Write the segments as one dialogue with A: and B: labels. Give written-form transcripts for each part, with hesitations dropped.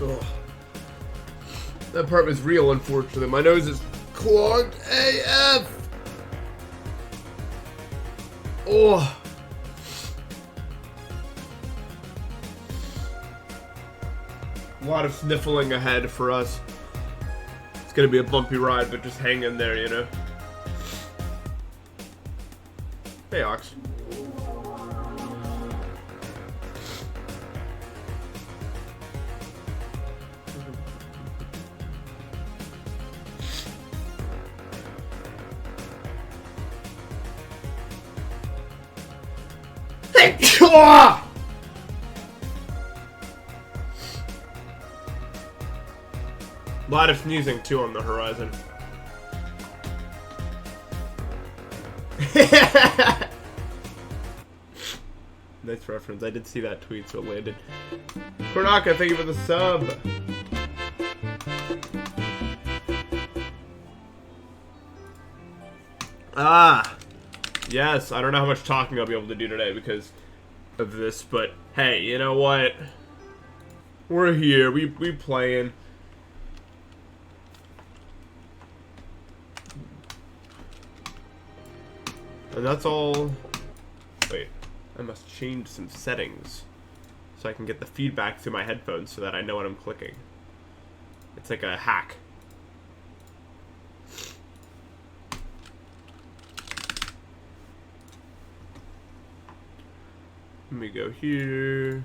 A: Ugh. That part was real, unfortunately. My nose is clogged AF. Oh. A lot of sniffling ahead for us. It's gonna be a bumpy ride, but just hang in there, you know. Hey, Ox. Hey! A lot of sneezing too on the horizon. Nice reference. I did see that tweet, so it landed. Kornaka, thank you for the sub. Yes, I don't know how much talking I'll be able to do today because of this, but hey, you know what? We're here. We playing. And that's all. Wait, I must change some settings so I can get the feedback through my headphones so that I know what I'm clicking. It's like a hack. Let me go here.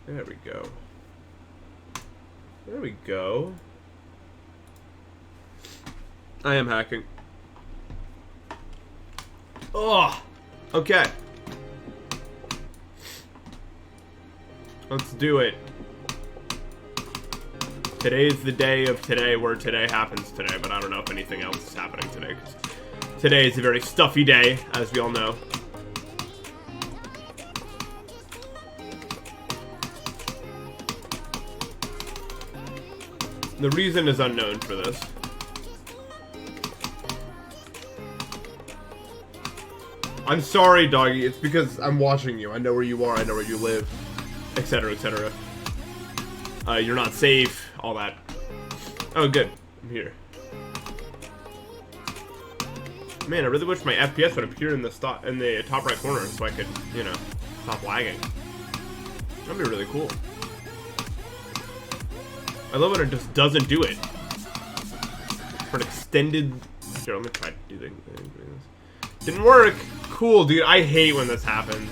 A: There we go. There we go. I am hacking. Oh, okay. Let's do it. Today's the day of today where today happens today, but I don't know if anything else is happening today. Today is a very stuffy day, as we all know. The reason is unknown for this. I'm sorry, doggy. It's because I'm watching you. I know where you are. I know where you live. Etc., etc. You're not safe. All that. Oh, good. I'm here. Man, I really wish my FPS would appear in the top right corner so I could, you know, stop lagging. That'd be really cool. I love when it just doesn't do it. For an extended... Here, let me try to do this. Didn't work. Cool, dude. I hate when this happens.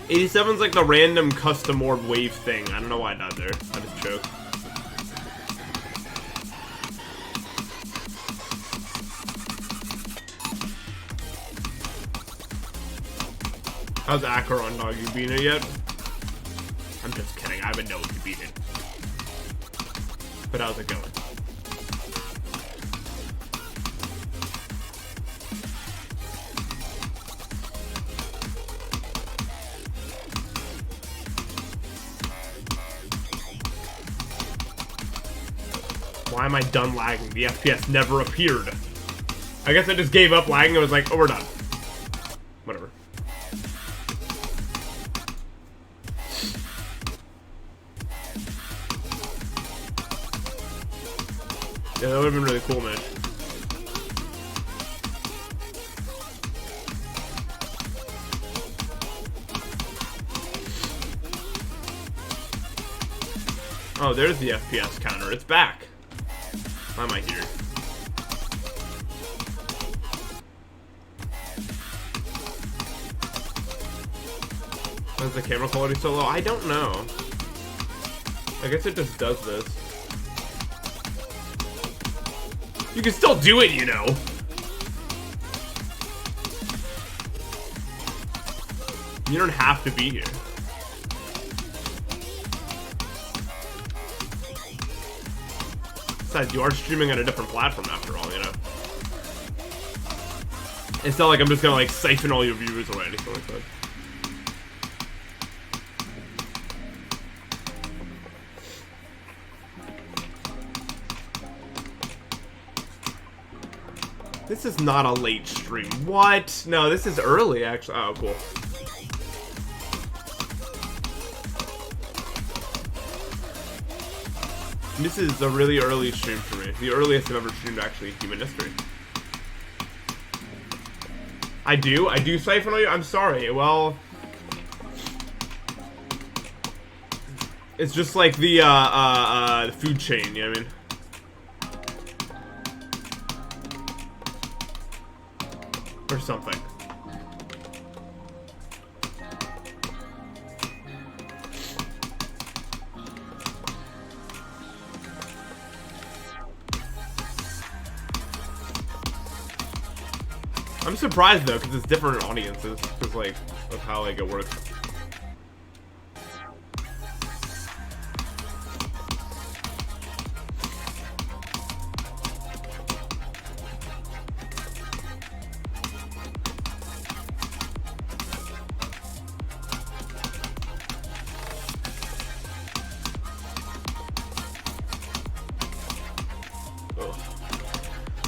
A: 87's like the random custom orb wave thing. I don't know why I died there. I just choked. How's Acheron, dog? You beat it yet? I'm just kidding. I haven't known if you beat it. But how's it going? Why am I done lagging? The FPS never appeared. I guess I just gave up lagging and was like, oh, we're done. Whatever. Yeah, that would have been really cool, man. Oh, there's the FPS counter. It's back. Why am I here? Why is the camera quality so low? I don't know. I guess it just does this. You can still do it, you know. You don't have to be here. Besides, you are streaming on a different platform after all, you know. It's not like I'm just gonna like siphon all your viewers away or anything like that. This is not a late stream. What? No, this is early, actually. Oh, cool. This is a really early stream for me. The earliest I've ever streamed actually in human history. I do siphon on you? I'm sorry. Well, it's just like the food chain, you know what I mean? Or something. I'm surprised though, because it's different audiences, because like of how like it works.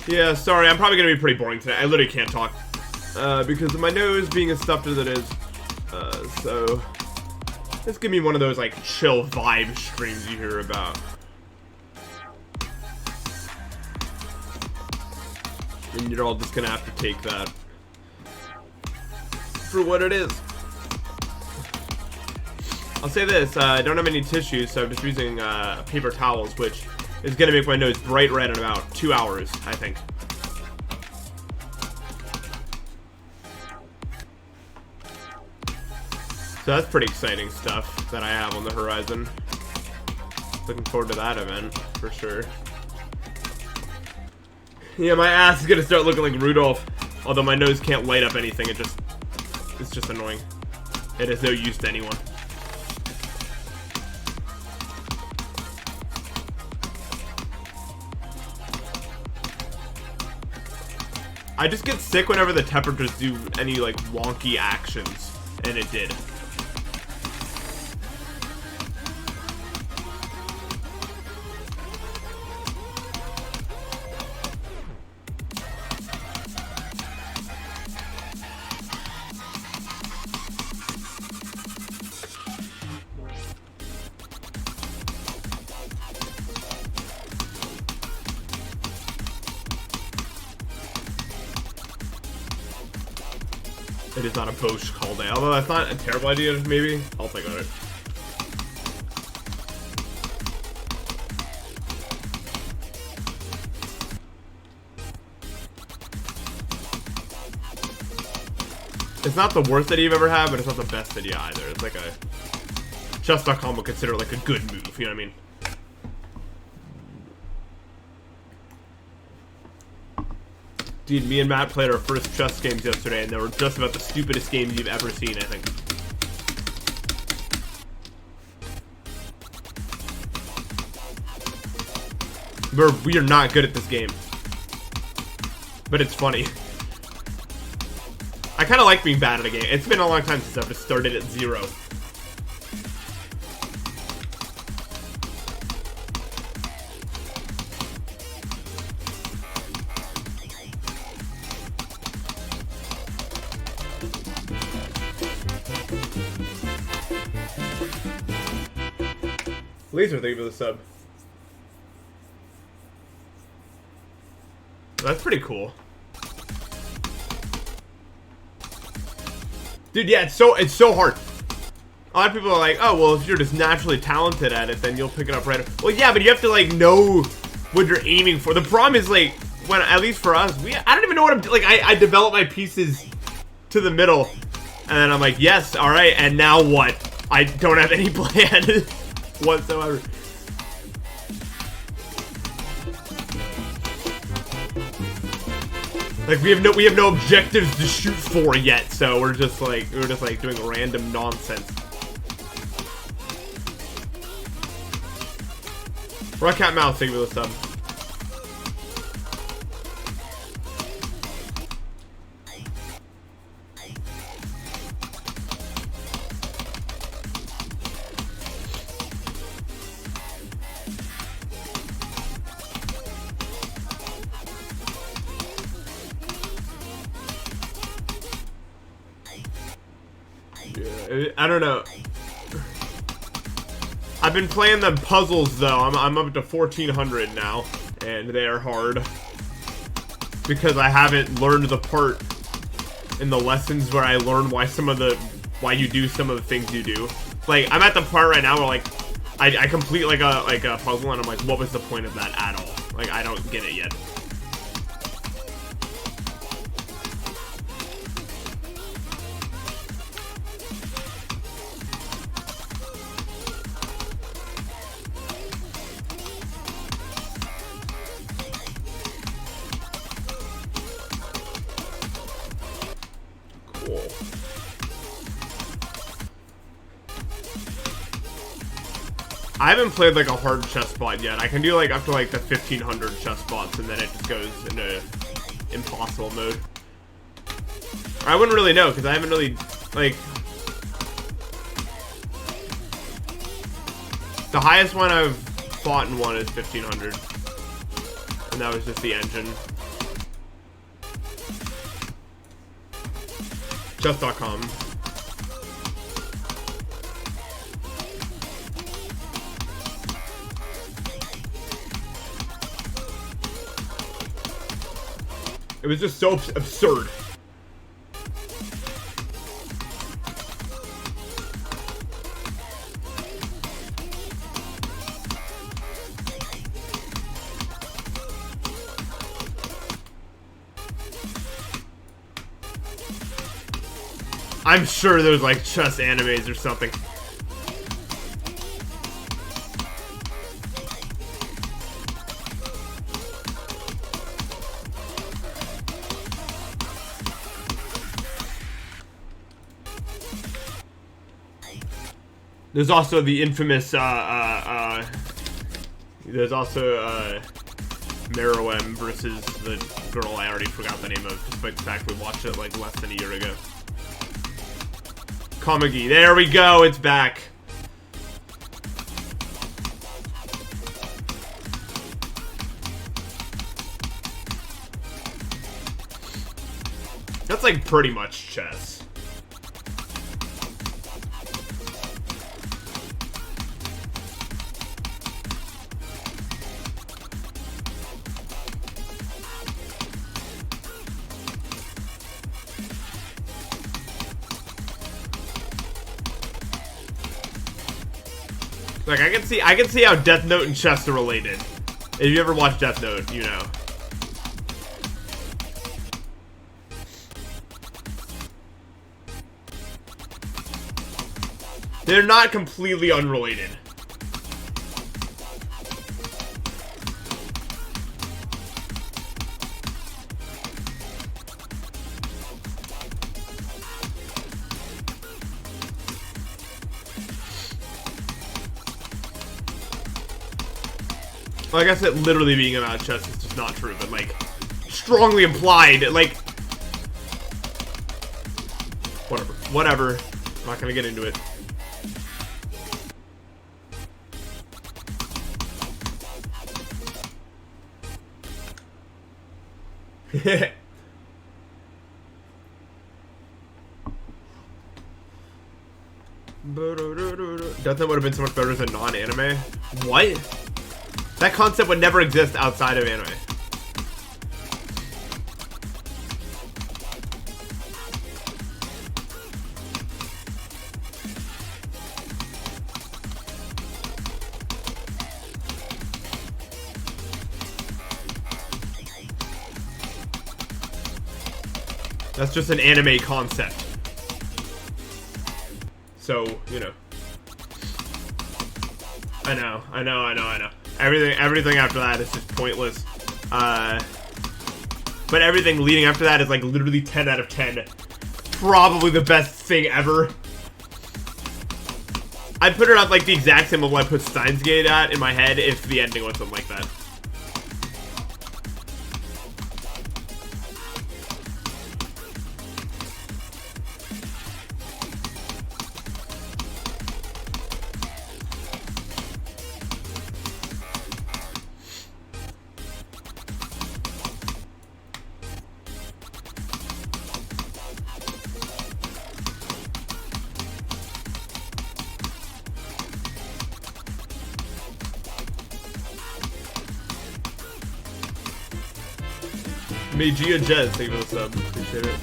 A: Yeah, sorry, I'm probably gonna be pretty boring today. I literally can't talk. Because of my nose being as stuffed as it is. So just give me one of those like chill vibe streams you hear about. And you're all just gonna have to take that for what it is. I'll say this, I don't have any tissues, so I'm just using paper towels, which is gonna make my nose bright red in about 2 hours, I think. So that's pretty exciting stuff that I have on the horizon. Looking forward to that event, for sure. Yeah, my ass is gonna start looking like Rudolph. Although my nose can't light up anything, it's just annoying. It is no use to anyone. I just get sick whenever the temperatures do any like wonky actions, and it did. It is not a post call day, although that's not a terrible idea, maybe. I'll think about it. It's not the worst idea you've ever had, but it's not the best idea either. It's like a... Chess.com would consider it like a good move, you know what I mean? Dude, me and Matt played our first chess games yesterday, and they were just about the stupidest games you've ever seen, I think. We are not good at this game. But it's funny. I kind of like being bad at a game. It's been a long time since I've just started at 0. Laser, thank you for the sub. That's pretty cool. Dude, yeah, it's so hard. A lot of people are like, oh, well, if you're just naturally talented at it, then you'll pick it up right away. Well, yeah, but you have to, like, know what you're aiming for. The problem is, like, when, at least for us, I don't even know what I'm, like, I develop my pieces to the middle, and then I'm like, yes, alright, and now what? I don't have any plan whatsoever. Like we have no objectives to shoot for yet, so we're just like doing random nonsense. Rock Cat Mouse, thank you for the sub. I don't know. I've been playing the puzzles though. I'm up to 1400 now, and they are hard because I haven't learned the part in the lessons where I learn why you do some of the things you do. Like, I'm at the part right now where like I complete like a puzzle and I'm like, what was the point of that at all? Like, I don't get it yet. Cool. I haven't played like a hard chess spot yet. I can do like up to like the 1500 chess spots and then it just goes into impossible mode. Or I wouldn't really know because I haven't really like the highest one I've fought in one is 1500. And that was just the engine. Chess.com. It was just so absurd. I'm sure there's like chess animes or something. There's also the infamous, there's also, Meruem versus the girl I already forgot the name of, despite the fact we watched it, like, less than a year ago. Komagi, there we go, it's back. That's, like, pretty much chess. Like, I can see how Death Note and chess are related. If you ever watched Death Note, you know. They're not completely unrelated. Like I said, literally being about chess is just not true, but like, strongly implied, like, whatever, I'm not gonna get into it. Death Note would have been so much better as a non-anime. What? That concept would never exist outside of anime. That's just an anime concept. So, you know. I know. Everything after that is just pointless. But everything leading after that is like literally 10 out of 10. Probably the best thing ever. I'd put it at like the exact same level I put Steins Gate at in my head if the ending wasn't like that. Meijia Jez, thank you for the sub. Appreciate it.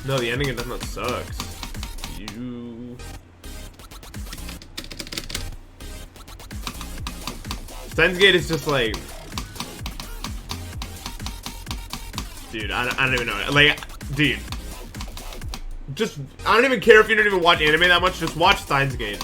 A: No, the ending of Death Note sucks. You... Steins Gate is just like... Dude, I don't even know. Like, dude. Just, I don't even care if you don't even watch anime that much. Just watch Steins Gate.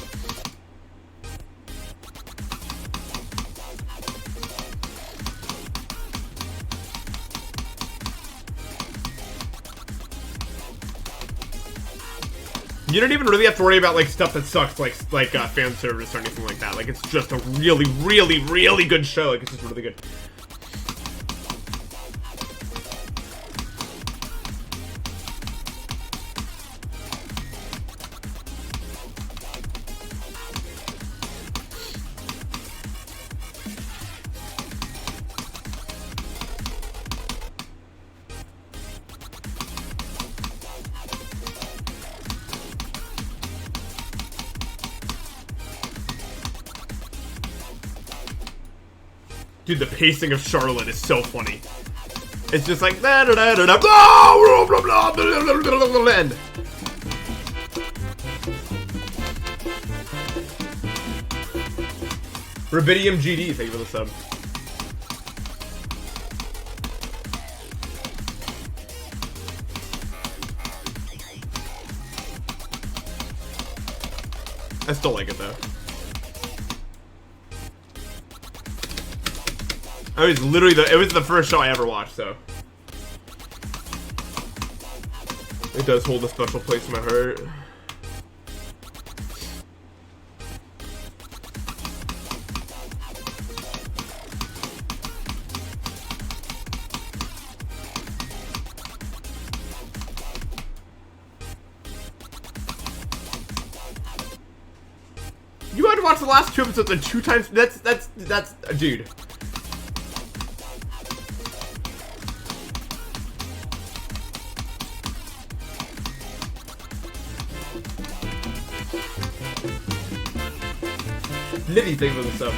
A: You don't even really have to worry about like stuff that sucks, like fan service or anything like that. Like it's just a really, really, really good show. Like it's just really good. Dude, the pacing of Charlotte is so funny. It's just like da da da da da blah blah blah blah end. Rubidium GD, thank you for the sub. I still like it though. It was literally it was the first show I ever watched, so it does hold a special place in my heart. You had to watch the last 2 episodes and 2 times. That's dude. Nitty thing for the sub.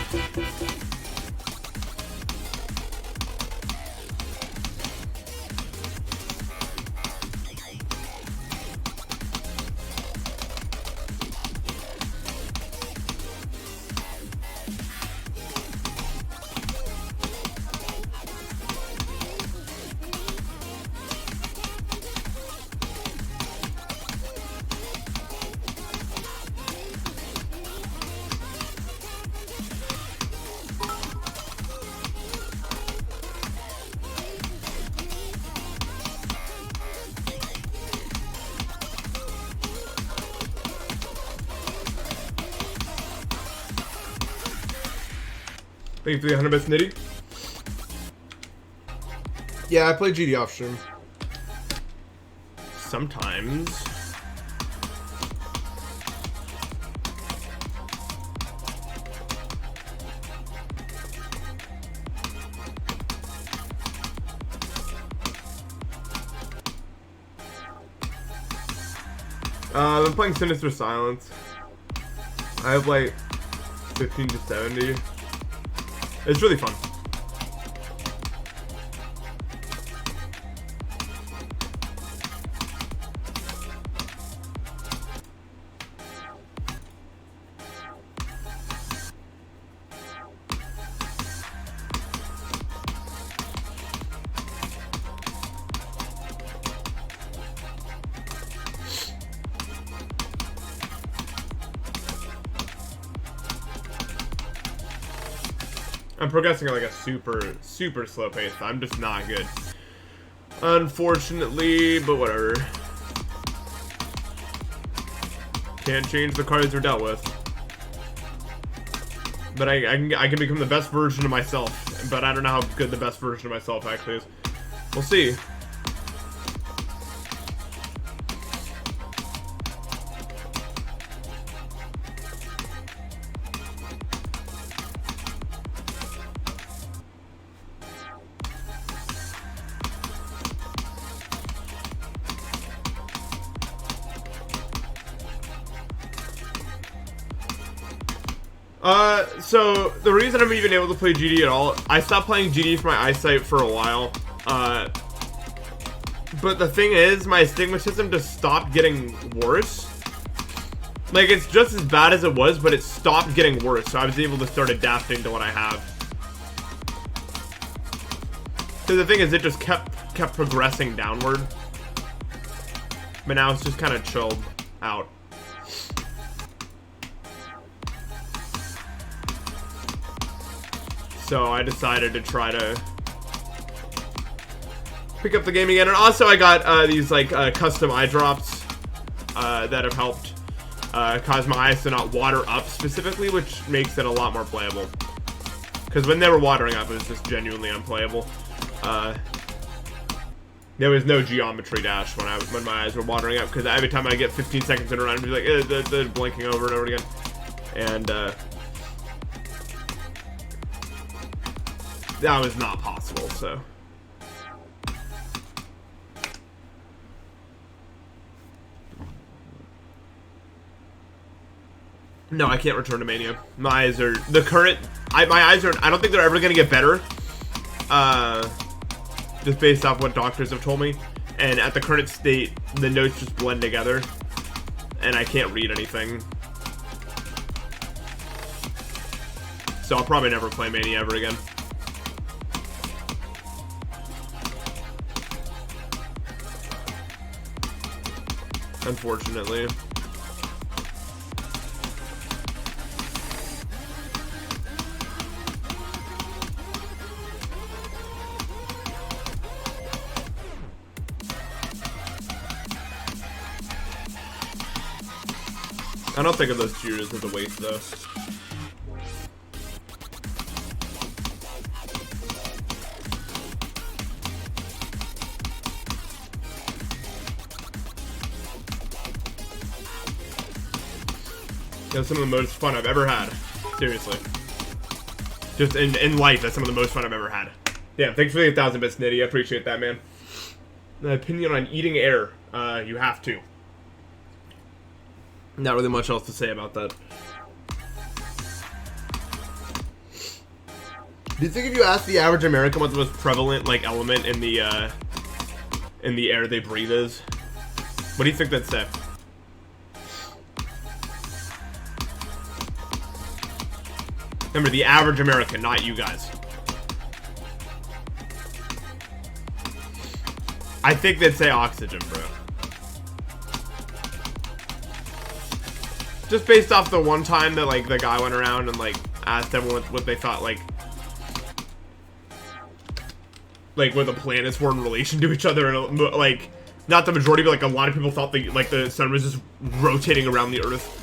A: Thank you for the 100 bits, Nitty. Yeah, I play GD off stream. Sometimes. I've been playing Sinister Silence. I have like 15 to 70. It's really fun. I'm progressing at like a super slow pace. I'm just not good. Unfortunately, but whatever. Can't change the cards they're dealt with. But I can become the best version of myself. But I don't know how good the best version of myself actually is. We'll see. So the reason I'm even able to play GD at all, I stopped playing GD for my eyesight for a while. But the thing is, my astigmatism just stopped getting worse. Like, it's just as bad as it was, but it stopped getting worse, so I was able to start adapting to what I have. So the thing is, it just kept progressing downward. But now it's just kind of chilled out. So I decided to try to pick up the game again. And also I got these like custom eye drops that have helped cause my eyes to not water up specifically, which makes it a lot more playable. Because when they were watering up, it was just genuinely unplayable. There was no geometry dash when my eyes were watering up, because every time I get 15 seconds in a run, I'd be like, they're blinking over and over again. And that was not possible, so. No, I can't return to Mania. My eyes are, my eyes are, I don't think they're ever going to get better. Just based off what doctors have told me. And at the current state, the notes just blend together. And I can't read anything. So I'll probably never play Mania ever again. Unfortunately. I don't think of those cheers as a waste, though. That's some of the most fun I've ever had. Seriously. Just in life, that's some of the most fun I've ever had. Yeah, thanks for the 1,000 bits, Nitty. I appreciate that, man. My opinion on eating air. You have to. Not really much else to say about that. Do you think if you ask the average American what the most prevalent like element in the air they breathe is, what do you think they'd say? Remember, the average American, not you guys. I think they'd say oxygen, bro. Just based off the one time that, like, the guy went around and, like, asked everyone what they thought, like, where the planets were in relation to each other, and, like, not the majority, but, like, a lot of people thought, the sun was just rotating around the Earth.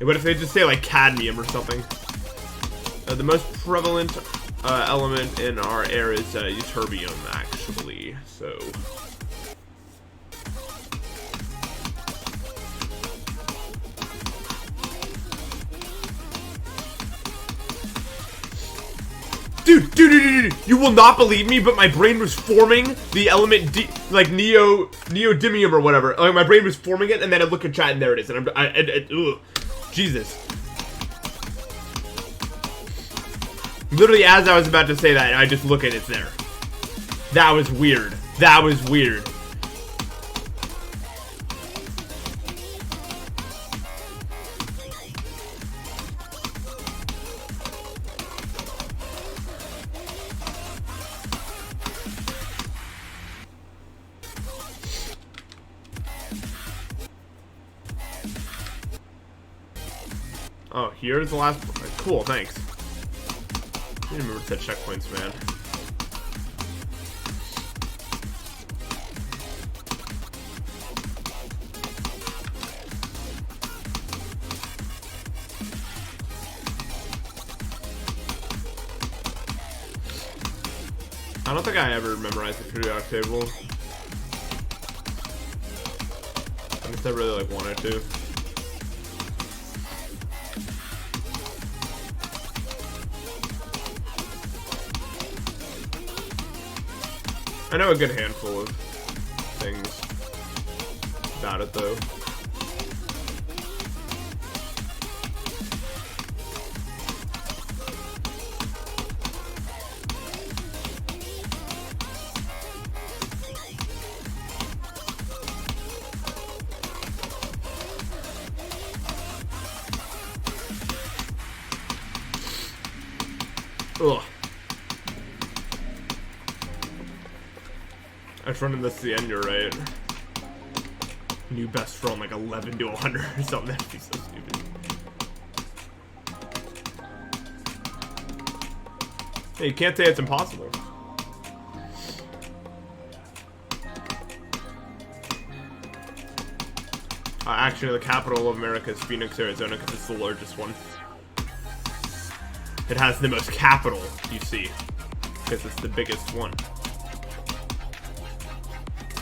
A: What if they just say, like, cadmium or something? The most prevalent element in our air is ytterbium, actually, so... Dude, you will not believe me, but my brain was forming the element neodymium or whatever. Like, my brain was forming it, and then I look at chat, and there it is, and ugh. Jesus. Literally, as I was about to say that, I just look at it, it's there. That was weird. That was weird. Oh, here's the last... Cool, thanks. I didn't remember to set checkpoints, man. I don't think I ever memorized the periodic table. Unless I really, like, wanted to. I know a good handful of things about it, though. Ugh. I was running this to the end, you're right. New best from like 11 to 100 or something. That'd be so stupid. Hey, you can't say it's impossible. Actually, the capital of America is Phoenix, Arizona, because it's the largest one. It has the most capital, you see, because it's the biggest one.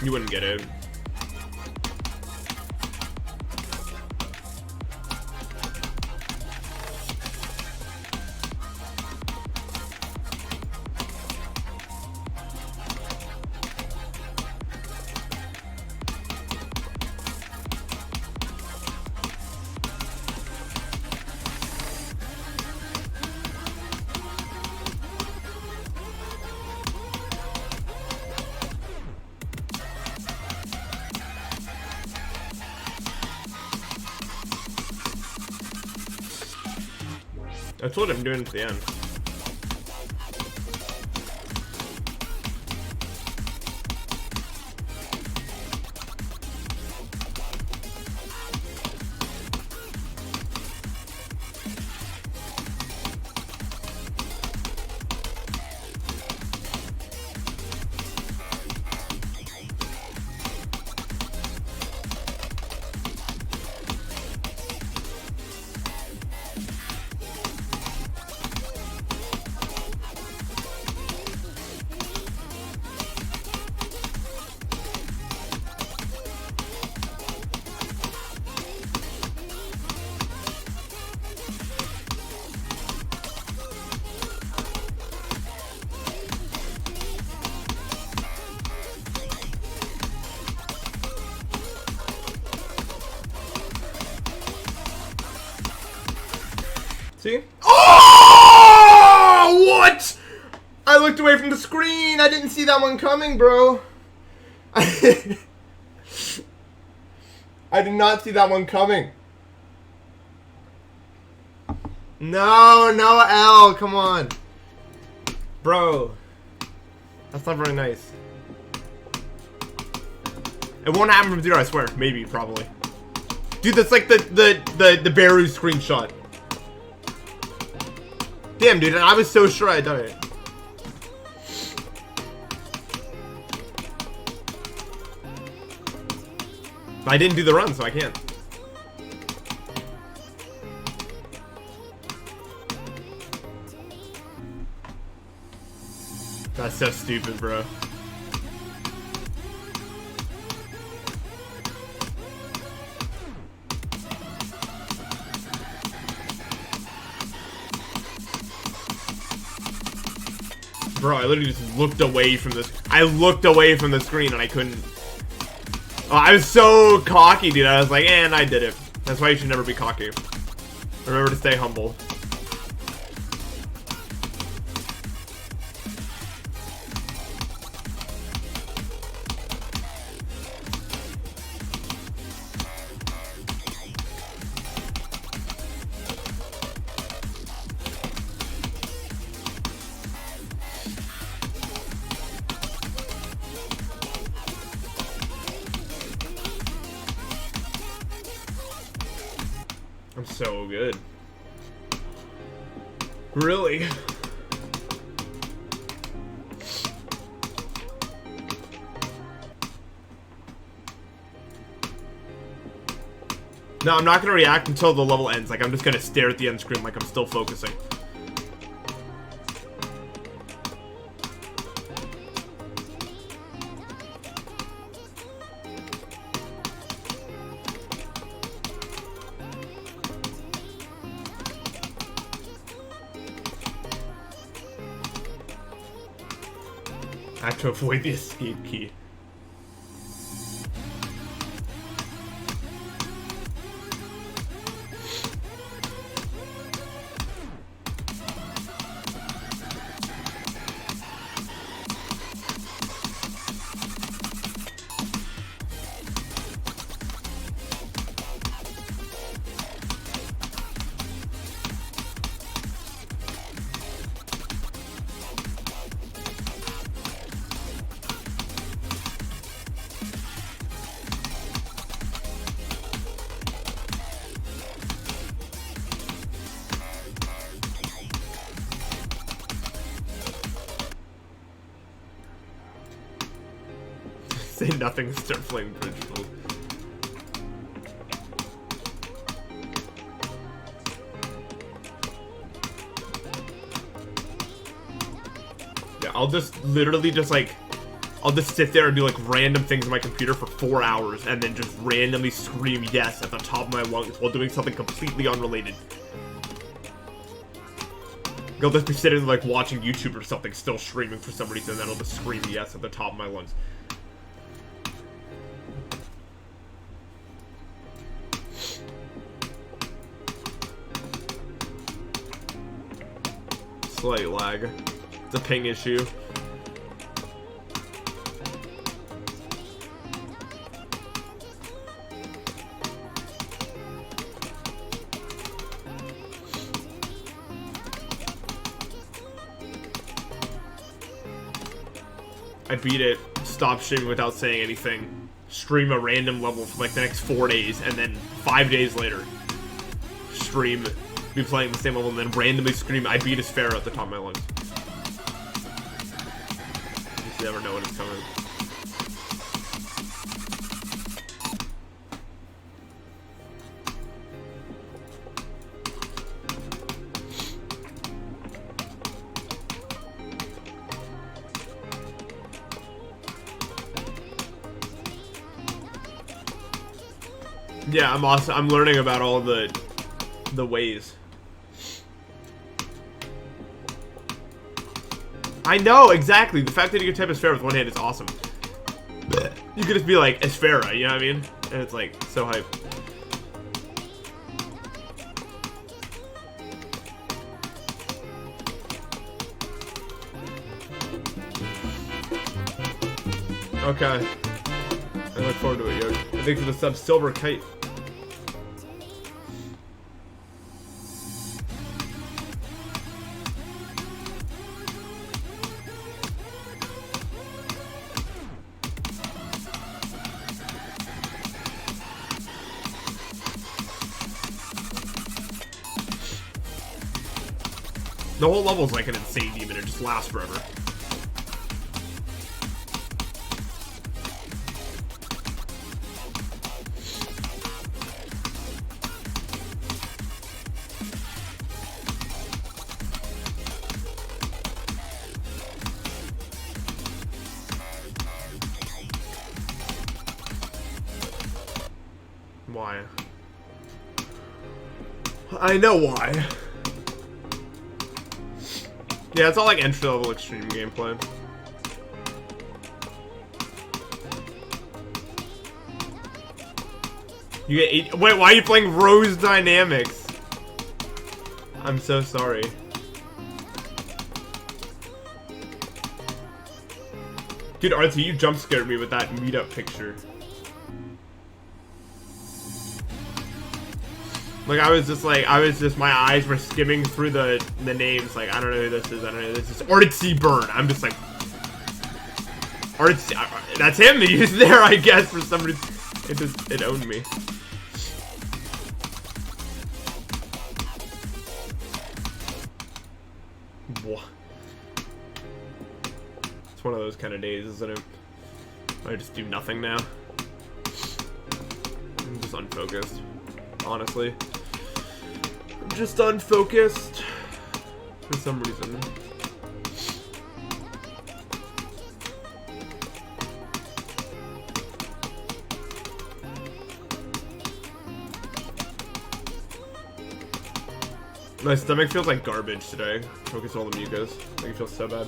A: You wouldn't get it. That's what I'm doing at the end. See? Oh! What? I looked away from the screen. I didn't see that one coming, bro. I did not see that one coming. No, no L. Come on. Bro. That's not very nice. It won't happen from 0, I swear. Maybe, probably. Dude, that's like the Baru screenshot. Damn, dude, and I was so sure I had done it. But I didn't do the run, so I can't. That's so stupid, bro. Bro, I literally just looked away from this. I looked away from the screen and I couldn't. Oh, I was so cocky, dude. I was like, and I did it. That's why you should never be cocky. Remember to stay humble. I'm so good. Really? No, I'm not gonna react until the level ends. Like, I'm just gonna stare at the end screen like I'm still focusing. I have to avoid the escape key. Say nothing, start playing Bridgeful. Yeah, I'll just literally just like, I'll just sit there and do like random things on my computer for 4 hours and then just randomly scream yes at the top of my lungs while doing something completely unrelated. I'll just be sitting like watching YouTube or something, still screaming for some reason, and then I'll just scream yes at the top of my lungs. Slight lag. It's a ping issue. I beat it, stopped streaming without saying anything, stream a random level for like the next 4 days, and then 5 days later, stream, be playing the same level, and then randomly scream, I beat ESFERA at the top of my lungs. You just never know when it's coming. Yeah, I'm learning about all the ways. I know, exactly. The fact that you can type ESFERA with one hand is awesome. You could just be like, ESFERA, you know what I mean? And it's like, so hype. Okay. I look forward to it, yo. Thanks for the sub, Silver Kite. The whole level's like an insane demon, it just lasts forever. Why? I know why. Yeah, it's all like entry-level extreme gameplay. You get 8. Wait, why are you playing Rose Dynamics? I'm so sorry. Dude, RT, you jump scared me with that meetup picture. Like, my eyes were skimming through the names, like, I don't know who this is, I don't know who this is. Artsy Burn, I'm just like... Artsy, that's him, he's there, I guess, for some reason. It owned me. What? It's one of those kind of days, isn't it? I just do nothing now. I'm just unfocused, honestly. I'm just unfocused for some reason. My stomach feels like garbage today. Focus on all the mucus. Make it feel so bad.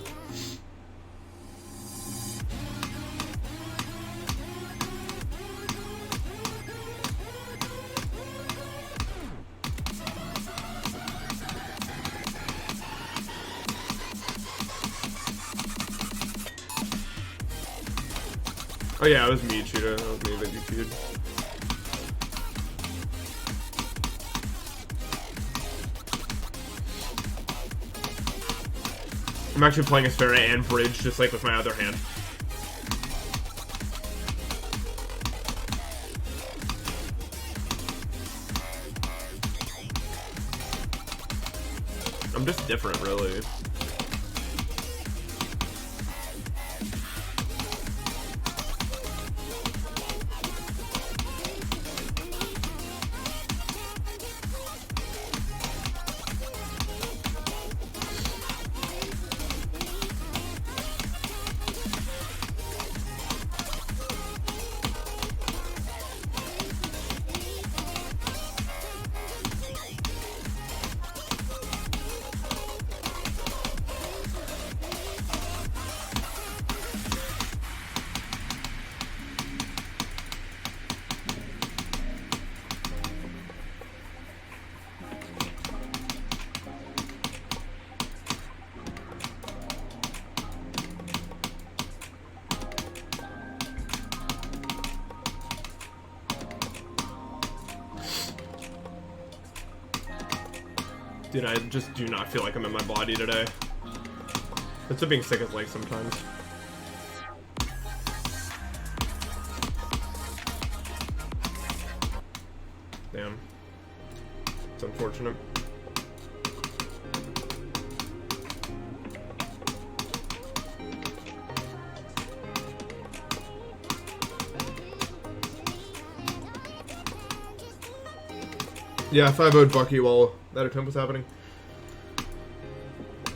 A: Oh yeah, it was me, Cheetah. That was me that you feud. I'm actually playing ESFERA and Bridge, just like with my other hand. I'm just different, really. Dude, I just do not feel like I'm in my body today. That's what being sick is like sometimes. Damn. It's unfortunate. Yeah, 5-0'd Bucky while that attempt was happening.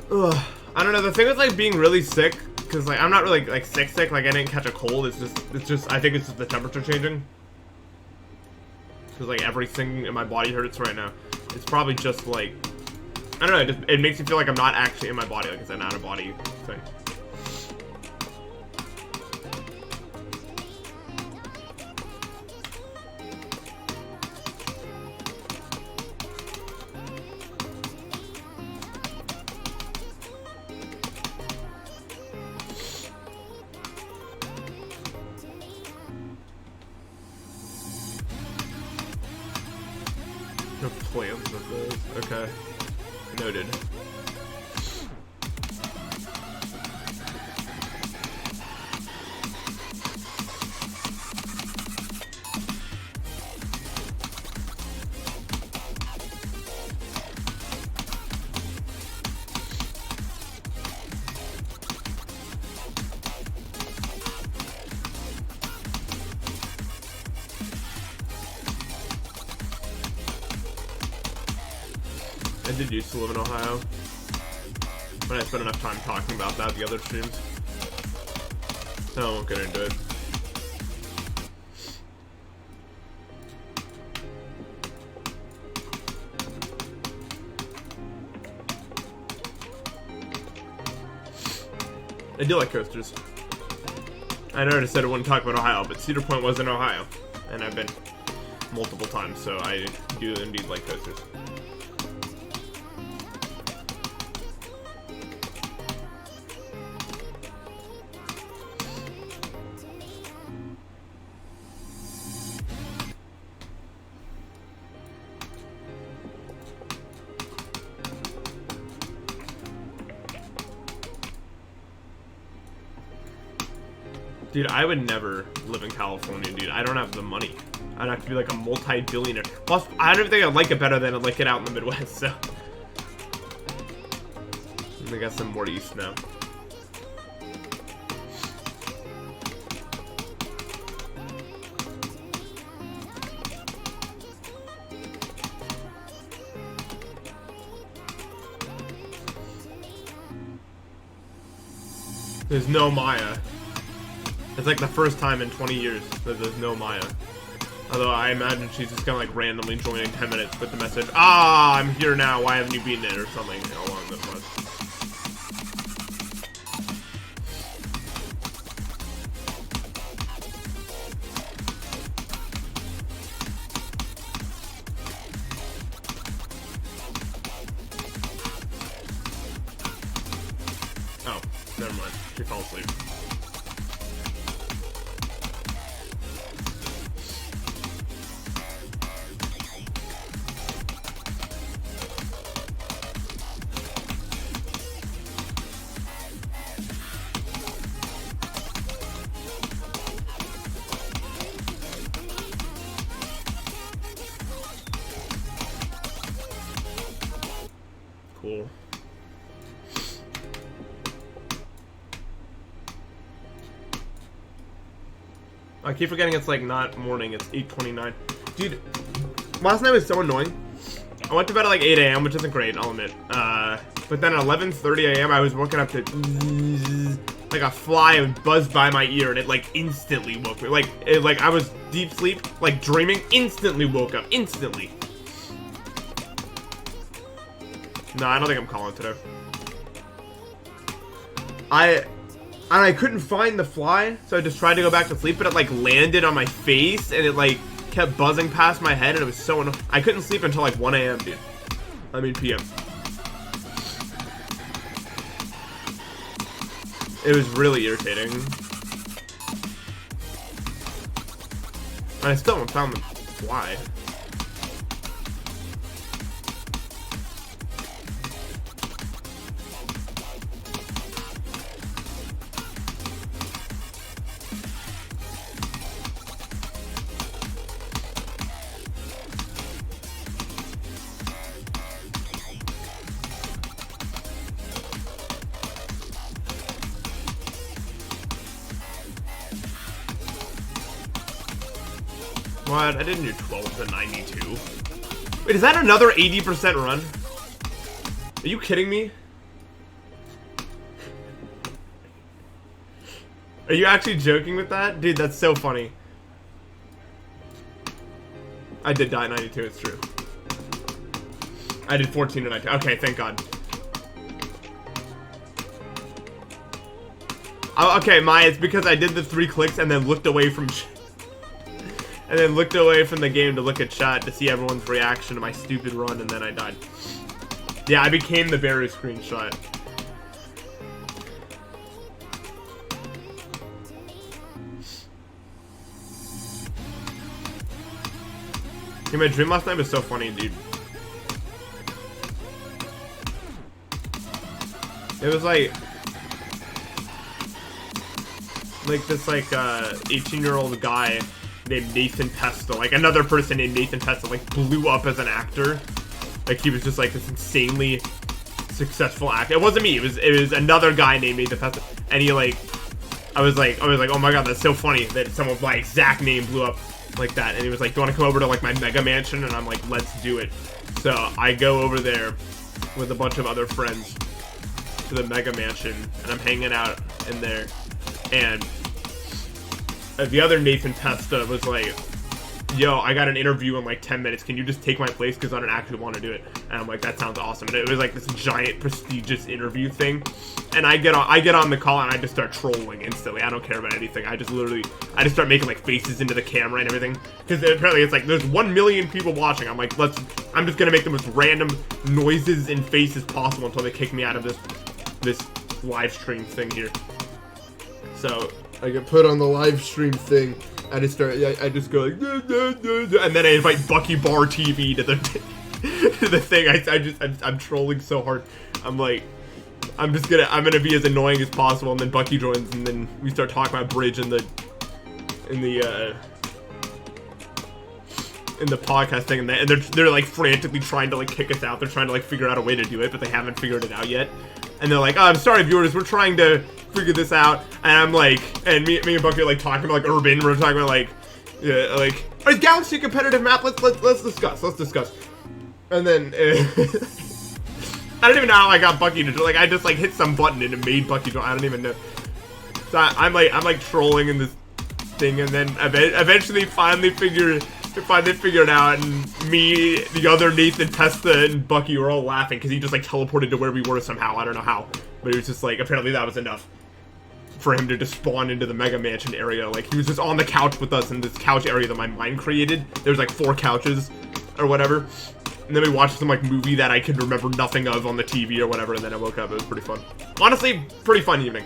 A: Ugh. I don't know, the thing with like being really sick, because like I'm not really like sick, like I didn't catch a cold, it's just I think it's just the temperature changing. Because like everything in my body hurts right now. It's probably just like, I don't know, it makes me feel like I'm not actually in my body, like it's an out of body thing. No plans of those. Okay. Noted. I did used to live in Ohio, but I spent enough time talking about that the other streams, so I won't get into it. I do like coasters. I know I said I wouldn't talk about Ohio, but Cedar Point was in Ohio, and I've been multiple times, so I do indeed like coasters. Dude, I would never live in California, dude. I don't have the money. I'd have to be like a multi-billionaire. Plus, I don't think I'd like it better than I'd like it out in the Midwest, so. I got some more east now. There's no Maya. It's like the first time in 20 years that there's no Maya. Although I imagine she's just gonna like randomly join in 10 minutes with the message, "Ah, I'm here now, why haven't you been it?" or something along those lines. Oh, never mind. She fell asleep. cool. I keep forgetting it's like not morning, it's 8:29. Dude, last night was so annoying. I went to bed at like 8 a.m., which isn't great, I'll admit. But then at 11:30 a.m. I was woken up to like a fly buzzed by my ear, and it like instantly woke me. Like I was deep sleep, like dreaming, instantly woke up, instantly. No, I don't think I'm calling today. I couldn't find the fly, so I just tried to go back to sleep, but it like landed on my face, and it like kept buzzing past my head, and it was so annoying. I couldn't sleep until like 1 a.m., dude. I mean p.m. It was really irritating. And I still haven't found the fly. What? I didn't do 12 to 92. Wait, is that another 80% run? Are you kidding me? Are you actually joking with that? Dude, that's so funny. I did die at 92, it's true. I did 14 to 92. Okay, thank God. Oh, okay, Maya, it's because I did the 3 clicks and then looked away from and then looked away from the game to look at chat to see everyone's reaction to my stupid run, and then I died. Yeah, I became the bearer screenshot. Yeah, my dream last night was so funny, dude. It was like this 18-year-old guy named Npesta, like another person named Npesta, like blew up as an actor. Like he was just like this insanely successful actor. It wasn't me. It was another guy named Npesta, and he like, I was like, oh my God, that's so funny that someone with my exact name blew up like that. And he was like, do you want to come over to like my mega mansion? And I'm like, let's do it. So I go over there with a bunch of other friends to the mega mansion, and I'm hanging out in there, and the other Npesta was like, yo, I got an interview in like 10 minutes. Can you just take my place? Because I don't actually want to do it. And I'm like, that sounds awesome. And it was like this giant, prestigious interview thing. And I get on the call, and I just start trolling instantly. I don't care about anything. I just start making like faces into the camera and everything. Because apparently it's like, there's 1 million people watching. I'm like, I'm just going to make the most random noises and faces possible until they kick me out of this live stream thing here. So I get put on the live stream thing, and I just go like, duh, duh, duh, duh, and then I invite Bucky Bar TV to the to the thing. I'm trolling so hard. I'm like, I'm gonna be as annoying as possible, and then Bucky joins, and then we start talking about Bridge in the podcast thing, and they're like frantically trying to like kick us out. They're trying to like figure out a way to do it, but they haven't figured it out yet. And they're like, oh, I'm sorry, viewers, we're trying to figure this out. And I'm like, and me and Bucky are like talking about like urban. We're talking about like, yeah, like, is Galaxy a competitive map? Let's discuss. And then I don't even know how I got Bucky to do. Like, I just like hit some button and it made Bucky join. I don't even know. So I'm like trolling in this thing, and then eventually finally figure it out, and me, the other Npesta, and Bucky were all laughing because he just like teleported to where we were somehow. I don't know how, but it was just like, apparently that was enough for him to just spawn into the Mega Mansion area. Like, he was just on the couch with us in this couch area that my mind created. There's like 4 couches or whatever, and then we watched some like movie that I could remember nothing of on the TV or whatever, and then I woke up. It was pretty fun. Honestly, pretty fun evening.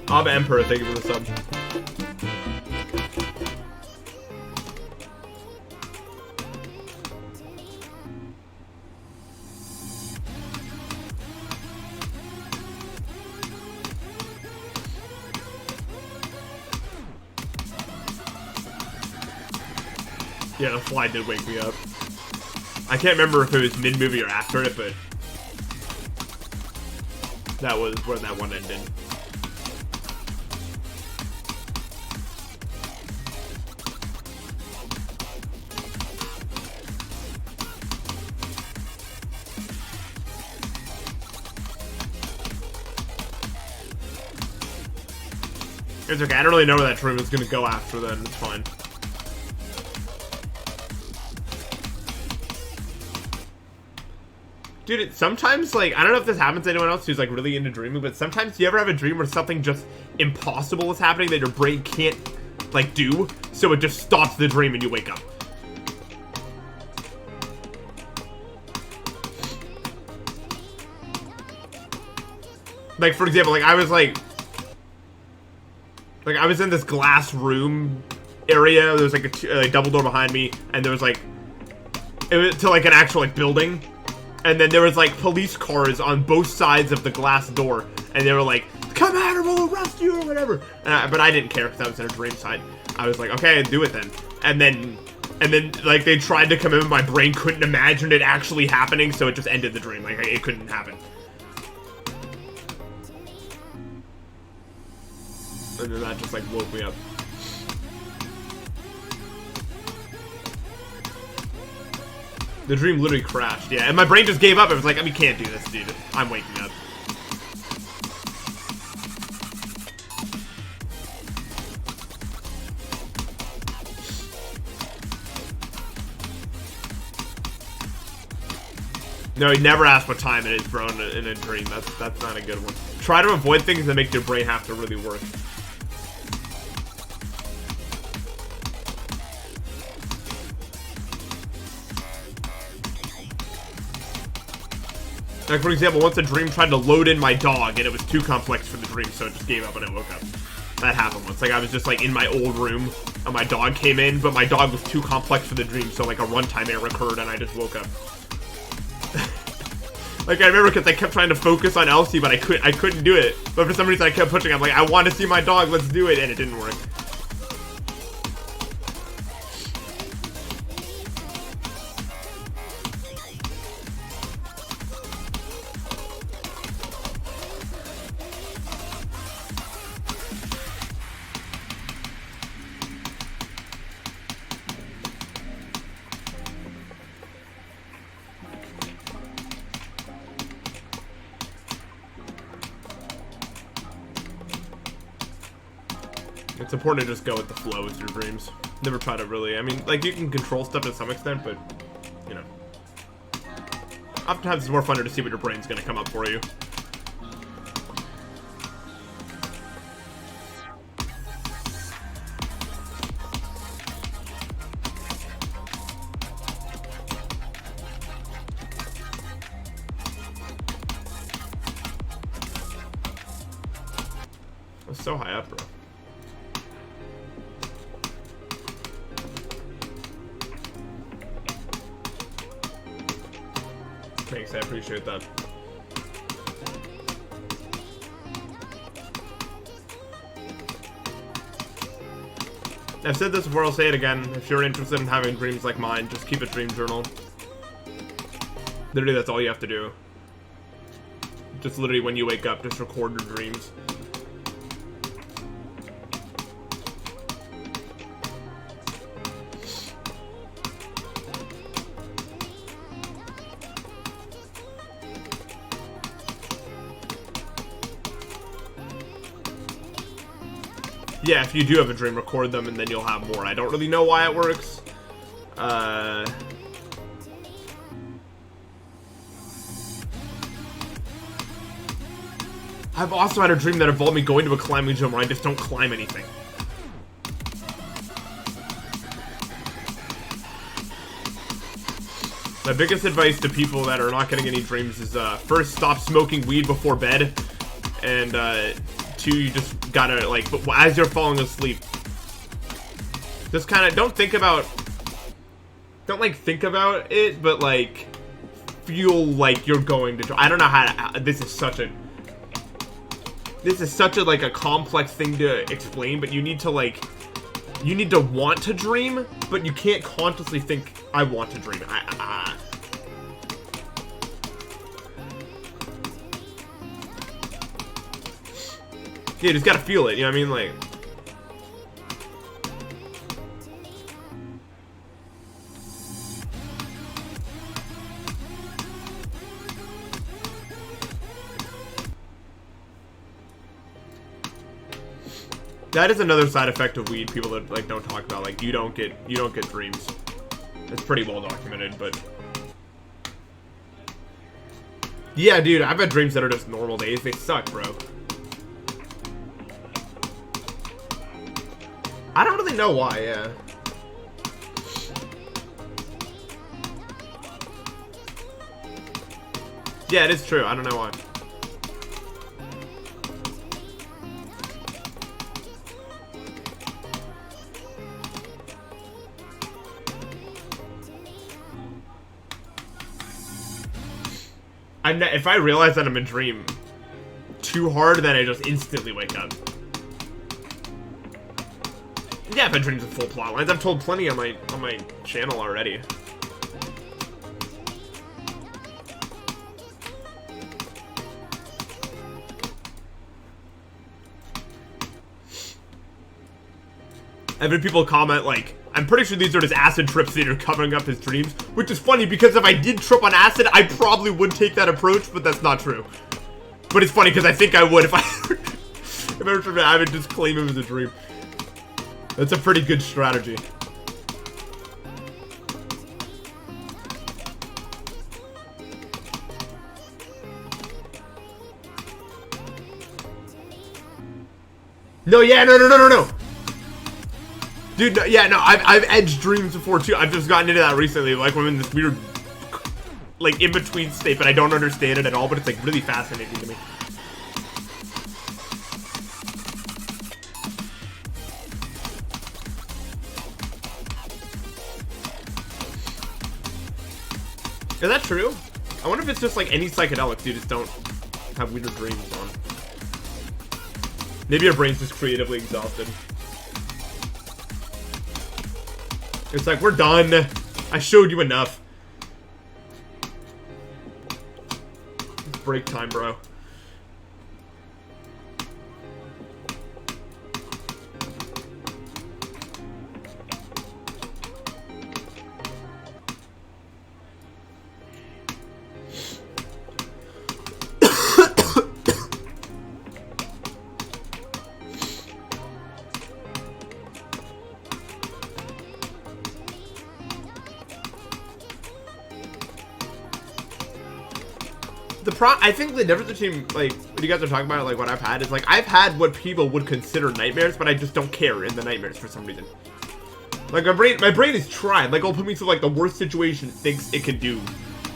A: Abba Emperor, thank you for the sub. Yeah, the fly did wake me up. I can't remember if it was mid-movie or after it, but that was where that one ended. It's okay, I don't really know where that dream is gonna go after then, it's fine. Dude, sometimes, like, I don't know if this happens to anyone else who's, like, really into dreaming, but sometimes you ever have a dream where something just impossible is happening that your brain can't, like, do, so it just stops the dream and you wake up. Like, for example, like, I was in this glass room area, there was, like, a double door behind me, and there was, like, it was to, like, an actual, like, building. And then there was, like, police cars on both sides of the glass door. And they were like, come out or we'll arrest you or whatever. But I didn't care because I was in a dream side. I was like, okay, do it then. And then, like, they tried to come in, my brain couldn't imagine it actually happening, so it just ended the dream. Like, it couldn't happen. And then that just, like, woke me up. The dream literally crashed, yeah, and my brain just gave up. It was like, we can't do this, dude. I'm waking up. No, he never asked what time it is, bro, in a dream. That's not a good one. Try to avoid things that make your brain have to really work. Like, for example, once a dream tried to load in my dog, and it was too complex for the dream, so it just gave up and I woke up. That happened once. Like, I was just, like, in my old room, and my dog came in, but my dog was too complex for the dream, so, like, a runtime error occurred, and I just woke up. Like, I remember because I kept trying to focus on Elsie, but I couldn't do it. But for some reason, I kept pushing. I'm like, I want to see my dog, let's do it, and it didn't work. It's important to just go with the flow with your dreams. Never try to really, I mean, like, you can control stuff to some extent, but, you know. Oftentimes it's more fun to see what your brain's gonna come up for you. It's so high up, bro. Thanks, I appreciate that. I've said this before, I'll say it again. If you're interested in having dreams like mine, just keep a dream journal. Literally, that's all you have to do. Just literally when you wake up, just record your dreams. Yeah, if you do have a dream, record them and then you'll have more. I don't really know why it works. I've also had a dream that involved me going to a climbing gym where I just don't climb anything. My biggest advice to people that are not getting any dreams is, first, stop smoking weed before bed, and, two, you just gotta, like, as you're falling asleep, just kind of, don't, think about it, but, like, feel like you're going to, I don't know how to, this is such a, like, a complex thing to explain, but you need to, like, You need to want to dream, but you can't consciously think, I want to dream. Yeah, you just gotta feel it, you know what I mean? Like... That is another side effect of weed people that like don't talk about. Like you don't get dreams. It's pretty well documented, but yeah, dude, I've had dreams that are just normal days. They suck, bro. I don't really know why. Yeah. Yeah, it is true. I don't know why. If I realize that I'm in a dream too hard, then I just instantly wake up. Yeah, I've had dreams with full plot lines. I've told plenty on my channel already. I've had people comment like, I'm pretty sure these are just acid trips that are covering up his dreams, which is funny because if I did trip on acid, I probably would take that approach, but that's not true. But it's funny because I think I would if I ever tripped, I would just claim him as a dream. That's a pretty good strategy. No, yeah, no. Dude, no, yeah, no, I've edged dreams before too. I've just gotten into that recently, like when I'm in this weird, like, in-between state, but I don't understand it at all, but it's, like, really fascinating to me. Is that true? I wonder if it's just, like, any psychedelics you just don't have weird dreams on. Maybe your brain's just creatively exhausted. It's like, we're done. I showed you enough. It's break time, bro. I think the difference between, like, what you guys are talking about, like, what I've had is, like, I've had what people would consider nightmares, but I just don't care in the nightmares for some reason. Like, my brain is trying. Like, it'll put me through, like, the worst situation it thinks it can do.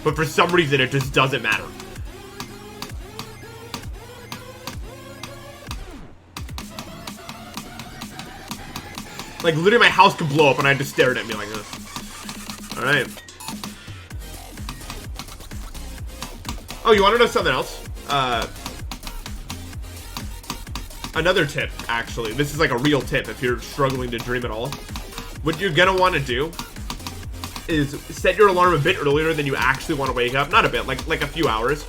A: But for some reason, it just doesn't matter. Like, literally my house could blow up and I just stared at me like this. Alright. Oh, you want to know something else? Another tip, actually. This is like a real tip if you're struggling to dream at all. What you're gonna want to do is set your alarm a bit earlier than you actually want to wake up. Not a bit, like a few hours.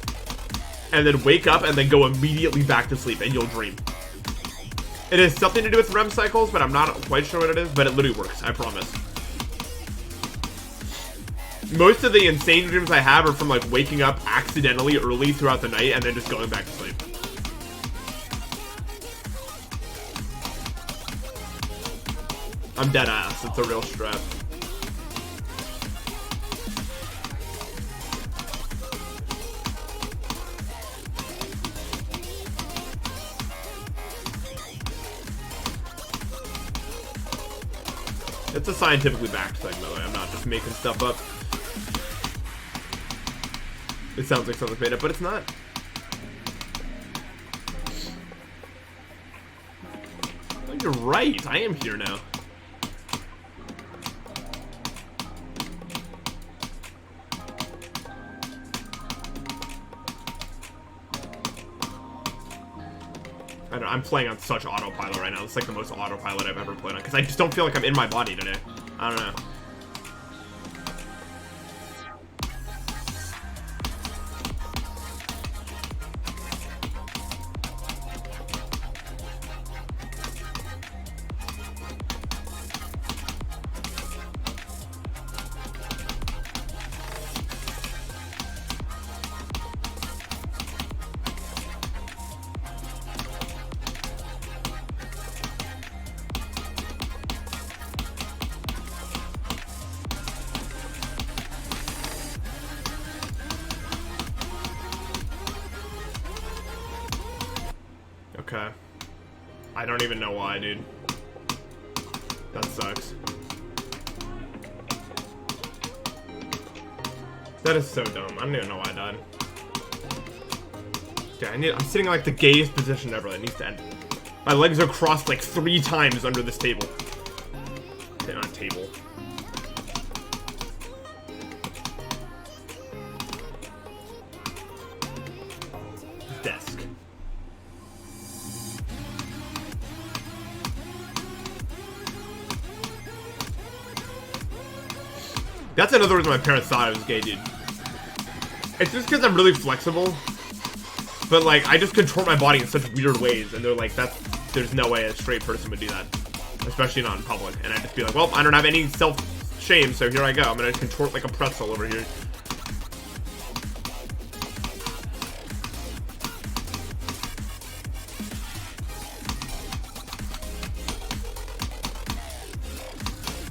A: And then wake up and then go immediately back to sleep and you'll dream. It has something to do with REM cycles, but I'm not quite sure what it is, but it literally works, I promise. Most of the insane dreams I have are from, like, waking up accidentally early throughout the night and then just going back to sleep. I'm dead ass. It's a real strap. It's a scientifically backed thing, by the way. I'm not just making stuff up. It sounds like something's made up, but it's not. Oh, you're right. I am here now. I I'm playing on such autopilot right now. It's like the most autopilot I've ever played on. Because I just don't feel like I'm in my body today. I don't know. Okay. I don't even know why, dude. That sucks. That is so dumb. I don't even know why I died. Okay, I'm sitting in like the gayest position ever. That needs to end. My legs are crossed like 3 times under this table. Okay, not table. Desk. That's another reason my parents thought I was gay, dude. It's just because I'm really flexible. But, like, I just contort my body in such weird ways. And they're like, there's no way a straight person would do that. Especially not in public. And I'd just be like, well, I don't have any self-shame, so here I go. I'm gonna contort like a pretzel over here.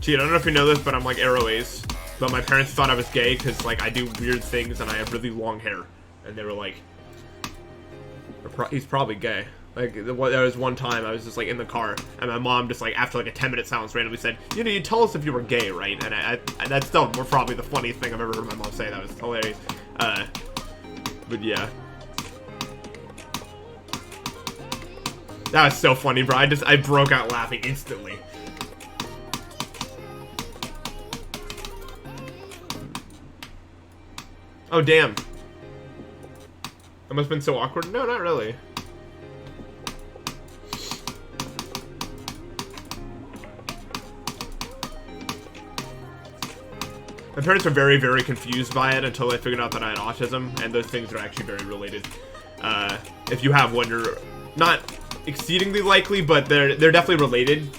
A: Gee, I don't know if you know this, but I'm like Arrow Ace. But my parents thought I was gay because, like, I do weird things and I have really long hair. And they were like, he's probably gay. Like, there was one time I was just, like, in the car, and my mom just, like, after, like, a 10-minute silence randomly said, you know, you tell us if you were gay, right? And I that's still probably the funniest thing I've ever heard my mom say. That was hilarious. But yeah. That was so funny, bro. I broke out laughing instantly. Oh, damn. That must have been so awkward. No, not really. My parents were very, very confused by it until they figured out that I had autism, and those things are actually very related. If you have one, you're not exceedingly likely, but they're definitely related.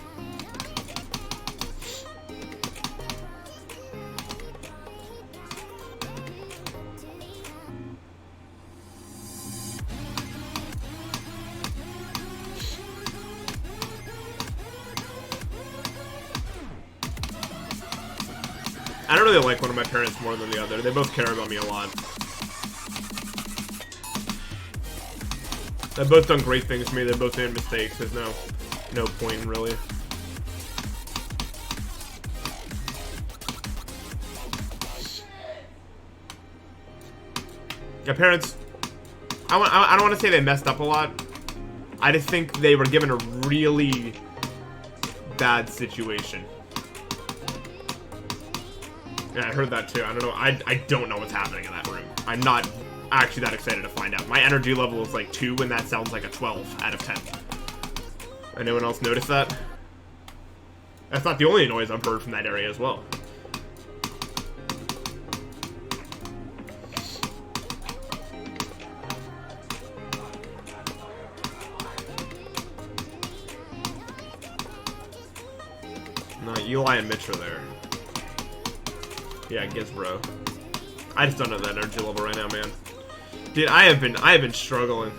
A: I don't really like one of my parents more than the other. They both care about me a lot. They've both done great things for me. They've both made mistakes. There's no point, really. My parents, I don't want to say they messed up a lot. I just think they were given a really bad situation. Yeah, I heard that too. I don't know. I don't know what's happening in that room. I'm not actually that excited to find out. My energy level is like 2, and that sounds like a 12 out of 10. Anyone else notice that? That's not the only noise I've heard from that area as well. No, Eli and Mitch are there. Yeah, Gizbro. I just don't know that energy level right now, man. Dude, I have been struggling.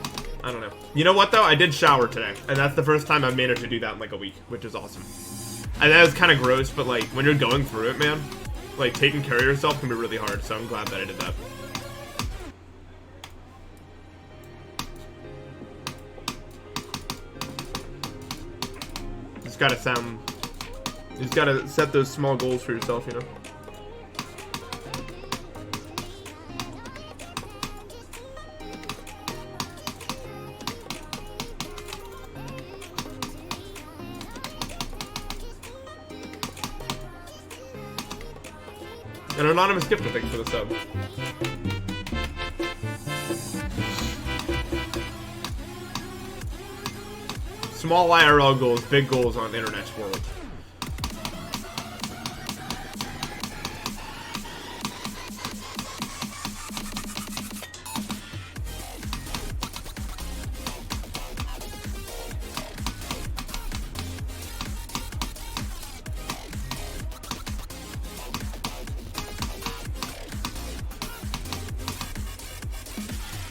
A: I don't know. You know what though? I did shower today, and that's the first time I've managed to do that in like a week, which is awesome. And that was kind of gross, but like when you're going through it, man, like taking care of yourself can be really hard. So I'm glad that I did that. Just gotta you just gotta set those small goals for yourself, you know. An anonymous gift, I think, for the sub. Small IRL goals, big goals on the internet world.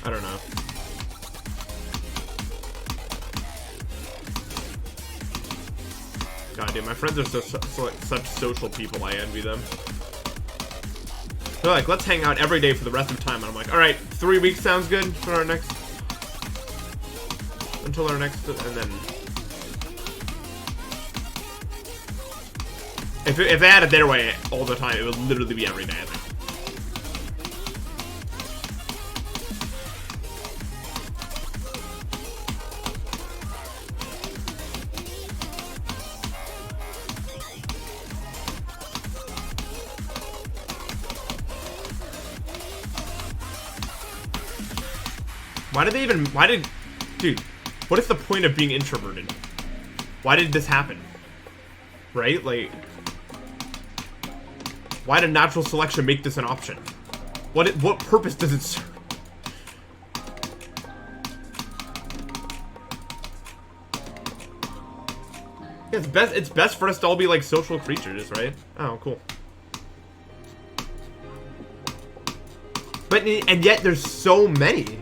A: I don't know. God, dude, my friends are such social people. I envy them. They're like, let's hang out every day for the rest of the time. And I'm like, all right, 3 weeks sounds good for our next... Until our next... And then... If they had it their way all the time, it would literally be every day, I think. Dude, what is the point of being introverted? Why did this happen? Right? Like, why did natural selection make this an option? What purpose does it serve? Yeah, it's best for us to all be like social creatures, right? Oh, cool. And yet there's so many.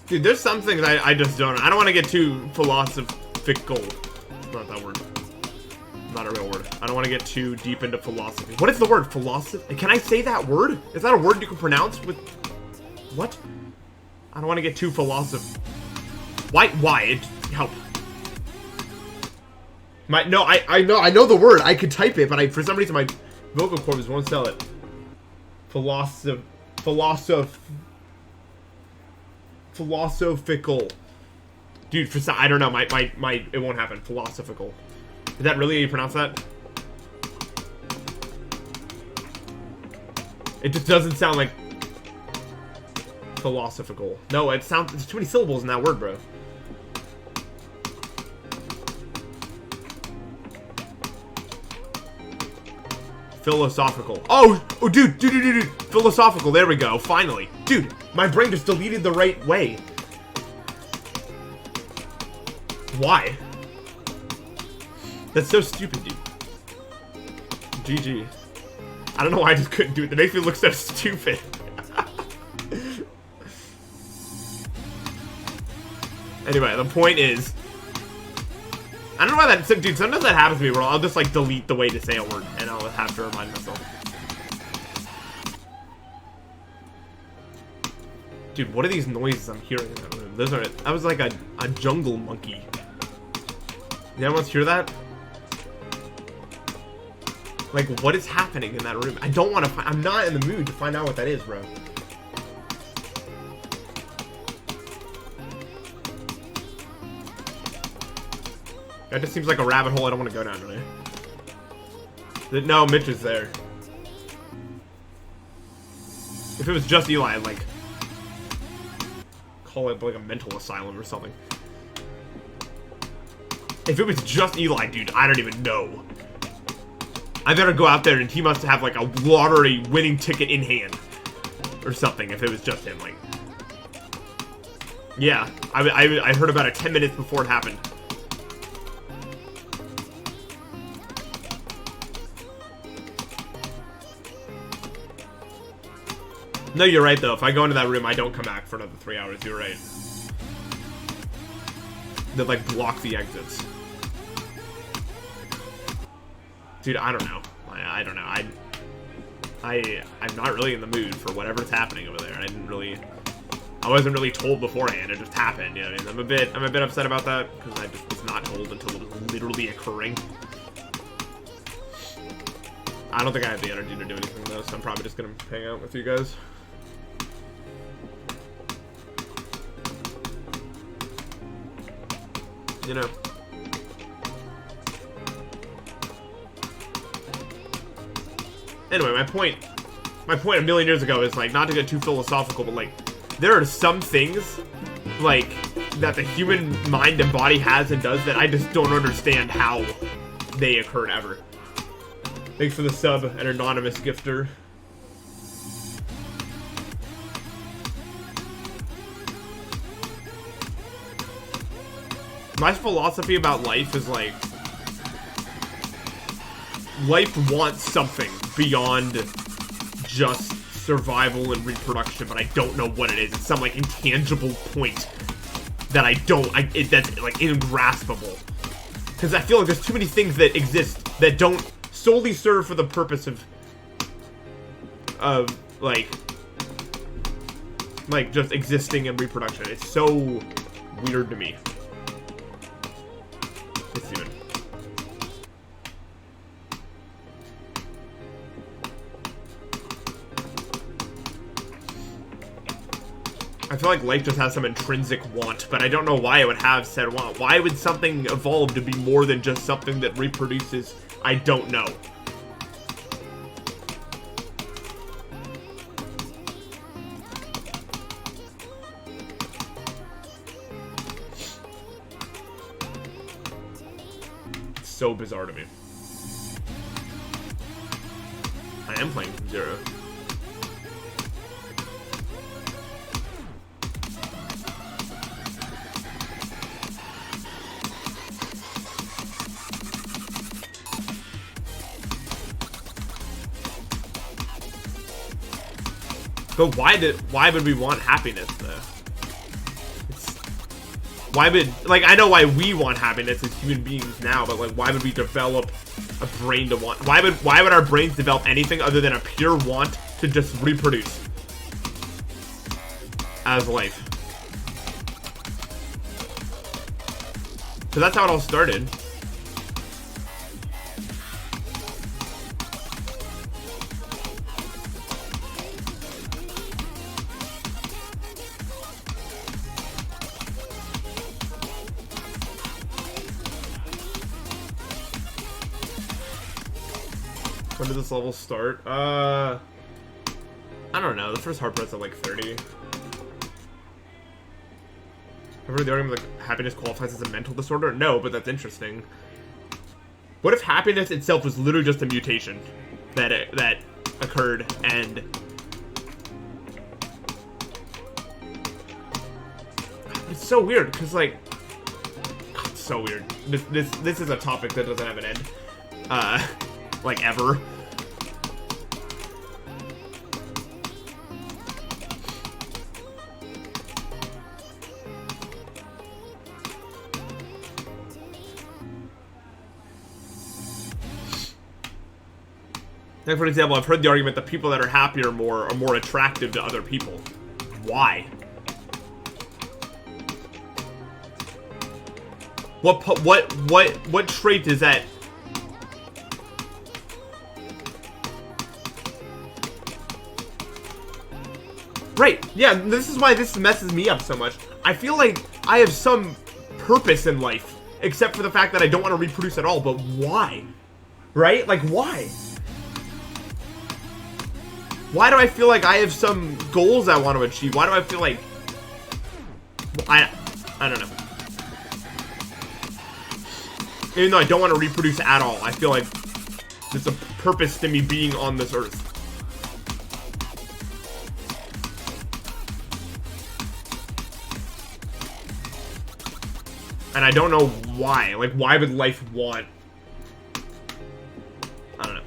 A: Dude, there's some things I just don't know. I don't want to get too philosophical. Not that word. Not a real word. I don't want to get too deep into philosophy. What is the word? Philosophy? Can I say that word? Is that a word you can pronounce with... What? I don't want to get too philosophical. Why? Help. No, I know the word. I could type it, but for some reason my vocal cords won't sell it. Philosophical. Dude, I don't know. It won't happen. Philosophical. Is that really how you pronounce that? It just doesn't sound like philosophical. No, there's too many syllables in that word, bro. Philosophical. Oh, dude. Philosophical. There we go. Finally. Dude, my brain just deleted the right way. Why? That's so stupid, dude. GG. I don't know why I just couldn't do it. That makes me look so stupid. Anyway, the point is... I don't know why that... Dude, sometimes that happens to me where I'll just, like, delete the way to say a word. And I'll have to remind myself. Dude, what are these noises I'm hearing in that room? That was like a jungle monkey. Did anyone else hear that? Like, what is happening in that room? I don't want to find... I'm not in the mood to find out what that is, bro. That just seems like a rabbit hole I don't want to go down, really. No, Mitch is there. If it was just Eli, I'd, like... call it, like, a mental asylum or something. If it was just Eli, dude, I don't even know. I better go out there and he must have, like, a lottery winning ticket in hand. Or something, if it was just him, like... Yeah, I heard about it 10 minutes before it happened. No, you're right, though. If I go into that room, I don't come back for another 3 hours. You're right. That, like, block the exits. Dude, I don't know. I don't know. I'm not really in the mood for whatever's happening over there. I wasn't really told beforehand. It just happened. You know what I mean? I'm a bit upset about that because I just was not told until it was literally occurring. I don't think I have the energy to do anything though, so I'm probably just gonna hang out with you guys. You know. Anyway, my my point a million years ago is, like, not to get too philosophical, but, like, there are some things, like, that the human mind and body has and does that I just don't understand how they occurred ever. Thanks for the sub, an anonymous gifter. My philosophy about life is, like, life wants something beyond just survival and reproduction, but I don't know what it is. It's some, like, intangible point that that's, like, ingraspable. Because I feel like there's too many things that exist that don't solely serve for the purpose of like, just existing and reproduction. It's so weird to me. Let's see. I feel like life just has some intrinsic want, but I don't know why it would have said want. Why would something evolve to be more than just something that reproduces? I don't know. It's so bizarre to me. I am playing from zero. But why would we want happiness, though? Why would, like, I know why we want happiness as human beings now, but, like, why would we develop a brain to want? Why would our brains develop anything other than a pure want to just reproduce as life? So that's how it all started. When did this level start? I don't know. The first hard part's at like 30. I've heard the argument like happiness qualifies as a mental disorder. No, but that's interesting. What if happiness itself was literally just a mutation that occurred and it's so weird because like it's so weird. This is a topic that doesn't have an end. Like ever. Like for example, I've heard the argument that people that are happy are more attractive to other people. Why? What trait is that? Right, yeah, this is why this messes me up so much. I feel like I have some purpose in life, except for the fact that I don't want to reproduce at all, but why? Right? Like, why? Why do I feel like I have some goals I want to achieve? Why do I feel like... I don't know. Even though I don't want to reproduce at all, I feel like there's a purpose to me being on this earth. And I don't know why. Like, why would life want... I don't know.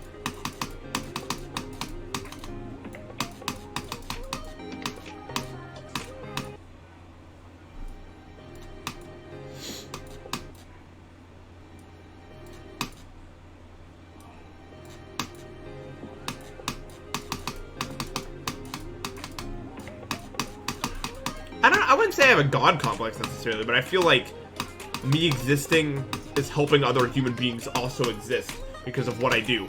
A: I wouldn't say I have a god complex necessarily, but I feel like me existing is helping other human beings also exist because of what I do.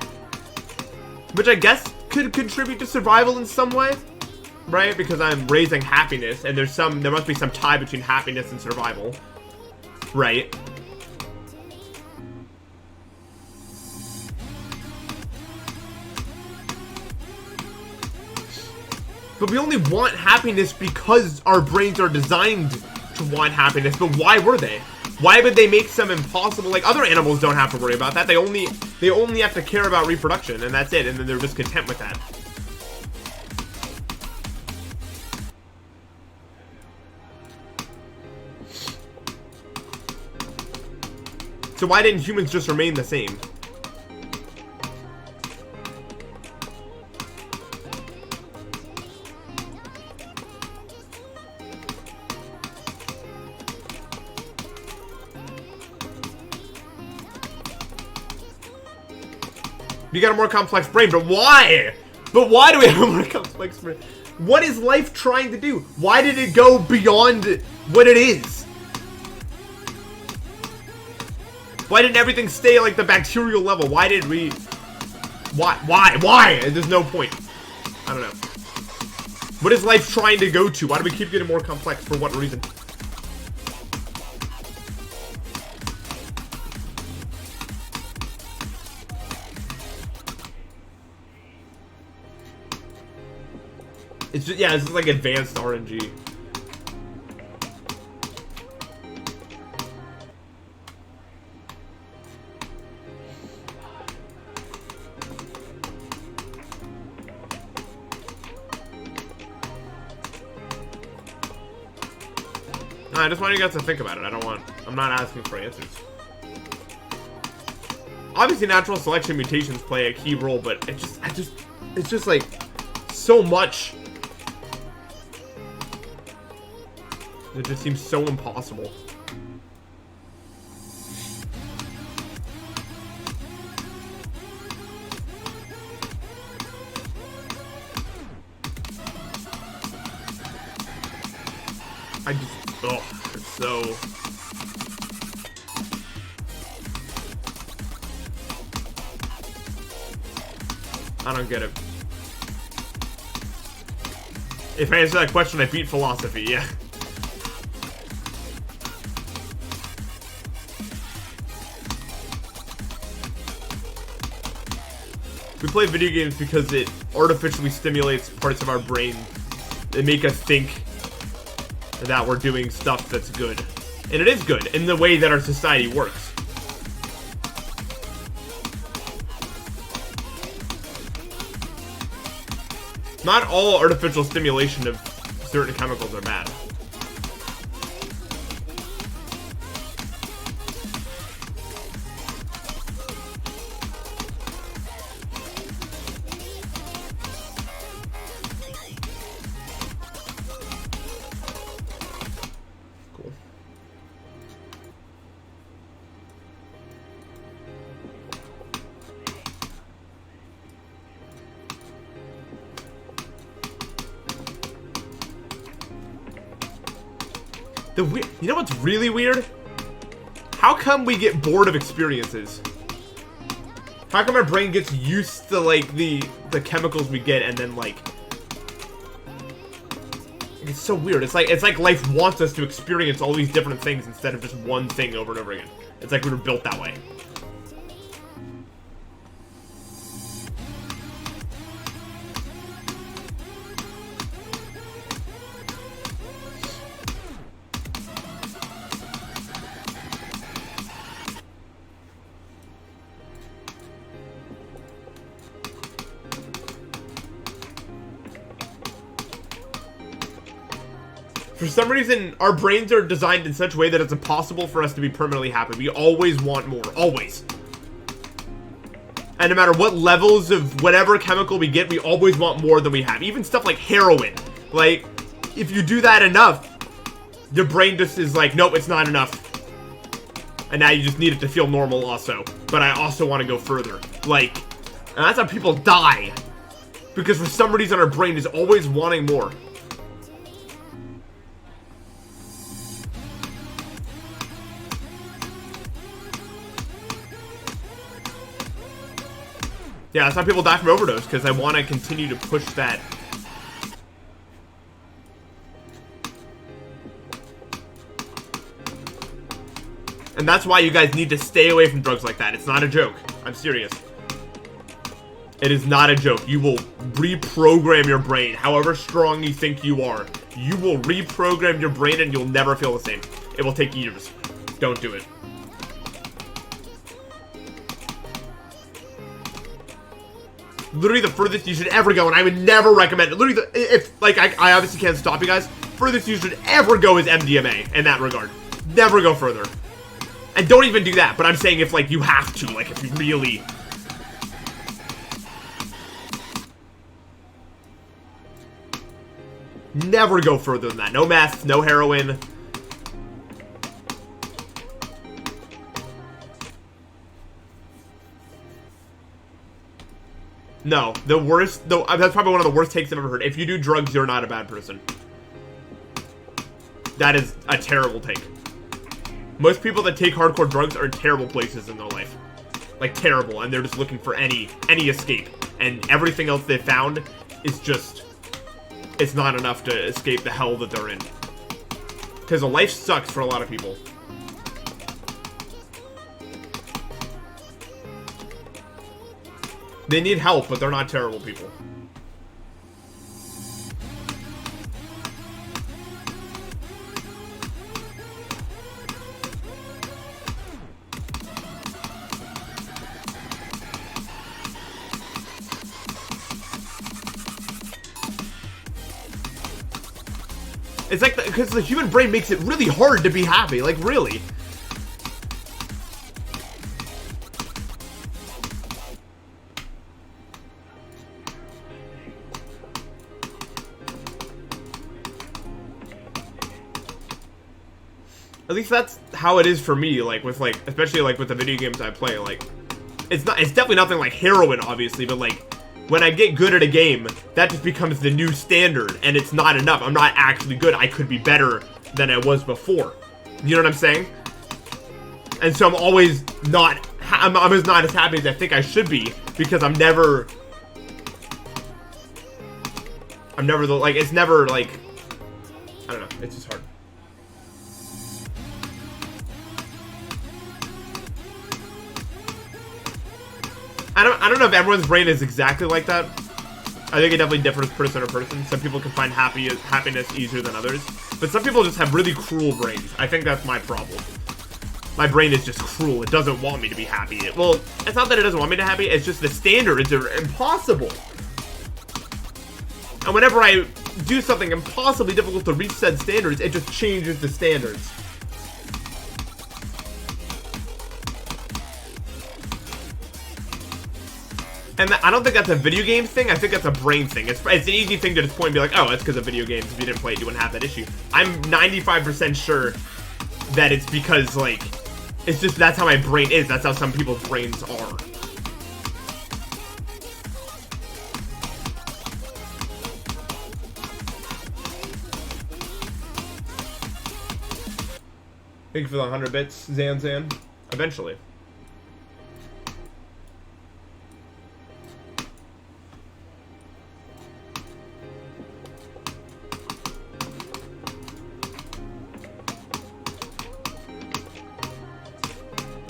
A: Which I guess could contribute to survival in some way, right? Because I'm raising happiness, and there must be some tie between happiness and survival, right? But we only want happiness because our brains are designed to want happiness. But why were they? Why would they make some impossible? Like, other animals don't have to worry about that. They only have to care about reproduction, and that's it. And then they're just content with that. So why didn't humans just remain the same? You got a more complex brain, but why? But why do we have a more complex brain? What is life trying to do? Why did it go beyond what it is? Why didn't everything stay like the bacterial level? Why did we... Why? There's no point. I don't know. What is life trying to go to? Why do we keep getting more complex? For what reason? It's just, yeah, it's just like advanced RNG. I just want you guys to think about it. I'm not asking for answers. Obviously, natural selection mutations play a key role, but it's just like so much. It just seems so impossible. It's so... I don't get it. If I answer that question, I beat philosophy, yeah. We play video games because it artificially stimulates parts of our brain that make us think that we're doing stuff that's good. And it is good in the way that our society works. Not all artificial stimulation of certain chemicals are bad. You know what's really weird? How come we get bored of experiences? How come our brain gets used to like the chemicals we get and then like it's so weird. It's like life wants us to experience all these different things instead of just one thing over and over again. It's like we were built that way. For some reason, our brains are designed in such a way that it's impossible for us to be permanently happy. We always want more. Always. And no matter what levels of whatever chemical we get, we always want more than we have. Even stuff like heroin. Like, if you do that enough, your brain just is like, nope, it's not enough. And now you just need it to feel normal also. But I also want to go further. Like, and that's how people die. Because for some reason, our brain is always wanting more. Yeah, that's how people die from overdose, because I want to continue to push that. And that's why you guys need to stay away from drugs like that. It's not a joke. I'm serious. It is not a joke. You will reprogram your brain. However strong you think you are, you will reprogram your brain and you'll never feel the same. It will take years. Don't do it. Literally the furthest you should ever go, and I would never recommend it. Literally, I obviously can't stop you guys. Furthest you should ever go is MDMA in that regard. Never go further. And don't even do that, but I'm saying if, like, you have to, like, if you really... Never go further than that. No meth, no heroin. No, the worst, that's probably one of the worst takes I've ever heard. If you do drugs, you're not a bad person. That is a terrible take. Most people that take hardcore drugs are in terrible places in their life. Like, terrible, and they're just looking for any escape. And everything else they found is just... It's not enough to escape the hell that they're in. Because the life sucks for a lot of people. They need help, but they're not terrible people. It's like, because the human brain makes it really hard to be happy, like, really. At least that's how it is for me, like, with, like, especially, like, with the video games I play, like, it's definitely nothing like heroin, obviously, but, like, when I get good at a game, that just becomes the new standard, and it's not enough. I'm not actually good. I could be better than I was before. You know what I'm saying? And so I'm always not, I'm always not as happy as I think I should be, because I'm never the, like, it's never, like, I don't know, it's just hard. I don't know if everyone's brain is exactly like that. I think it definitely differs person to person. Some people can find happiness easier than others. But some people just have really cruel brains. I think that's my problem. My brain is just cruel. It doesn't want me to be happy. Well, it's not that it doesn't want me to be happy. It's just the standards are impossible. And whenever I do something impossibly difficult to reach said standards, it just changes the standards. And I don't think that's a video game thing. I think that's a brain thing. It's an easy thing to just point and be like, oh, it's because of video games. If you didn't play it, you wouldn't have that issue. I'm 95% sure that it's because, like, it's just that's how my brain is. That's how some people's brains are. Thank you for the 100 bits, Zan. Eventually.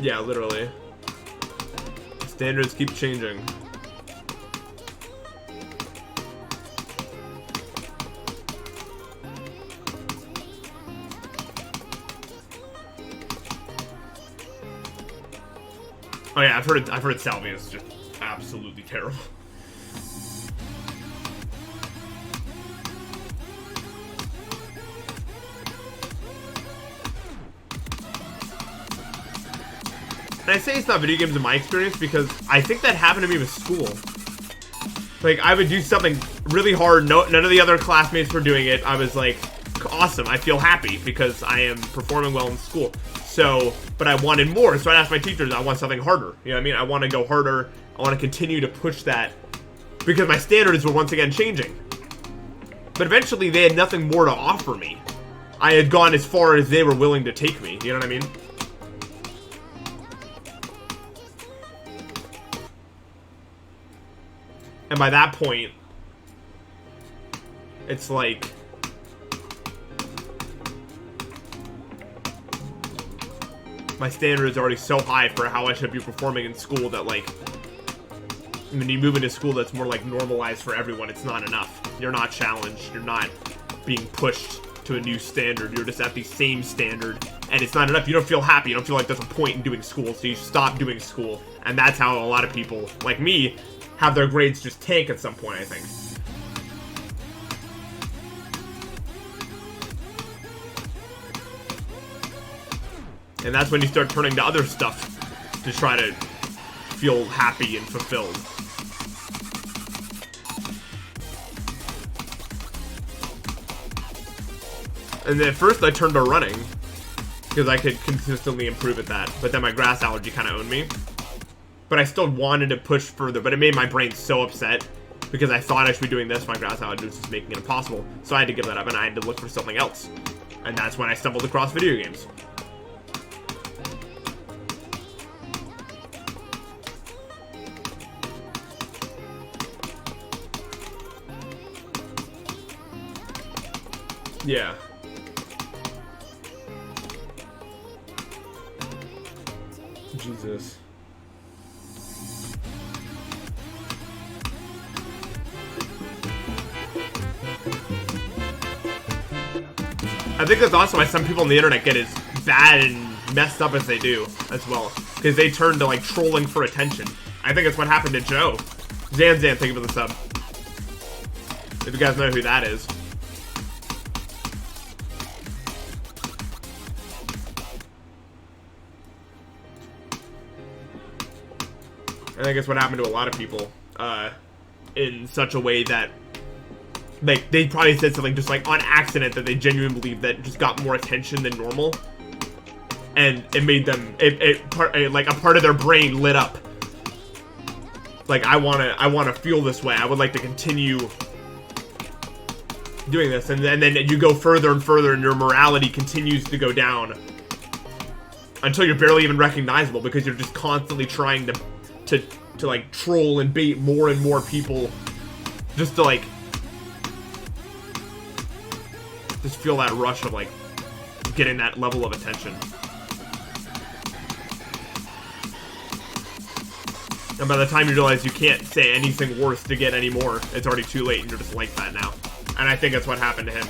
A: Yeah, literally. Standards keep changing. Oh yeah, I've heard salvia is just absolutely terrible. And I say it's not video games in my experience because I think that happened to me with school. Like, I would do something really hard, none of the other classmates were doing it. I was like, awesome, I feel happy because I am performing well in school. So, but I wanted more, so I asked my teachers, I want something harder. You know what I mean? I want to go harder, I want to continue to push that because my standards were once again changing. But eventually they had nothing more to offer me. I had gone as far as they were willing to take me, you know what I mean? And by that point, it's like, my standard is already so high for how I should be performing in school that, like, when you move into school that's more like normalized for everyone, it's not enough. You're not challenged. You're not being pushed to a new standard. You're just at the same standard, and it's not enough. You don't feel happy. You don't feel like there's a point in doing school, so you stop doing school. And that's how a lot of people, like me, have their grades just tank at some point, I think. And that's when you start turning to other stuff to try to feel happy and fulfilled. And then at first I turned to running, because I could consistently improve at that. But then my grass allergy kind of owned me. But I still wanted to push further, but it made my brain so upset, because I thought I should be doing this, my grass allergy was just making it impossible. So I had to give that up, and I had to look for something else. And that's when I stumbled across video games. Yeah. Jesus. I think that's also why some people on the internet get as bad and messed up as they do, as well. Because they turn to, like, trolling for attention. I think that's what happened to Joe. Zanzan, thank you for the sub. If you guys know who that is. I think it's what happened to a lot of people, in such a way that, like, they probably said something just, like, on accident that they genuinely believe that just got more attention than normal, and it made them, like, a part of their brain lit up. Like, I wanna feel this way. I would like to continue doing this, and then you go further and further, and your morality continues to go down until you're barely even recognizable, because you're just constantly trying to like troll and bait more and more people just to like just feel that rush of like getting that level of attention. And by the time you realize you can't say anything worse to get any more, it's already too late and you're just like that now. And I think that's what happened to him.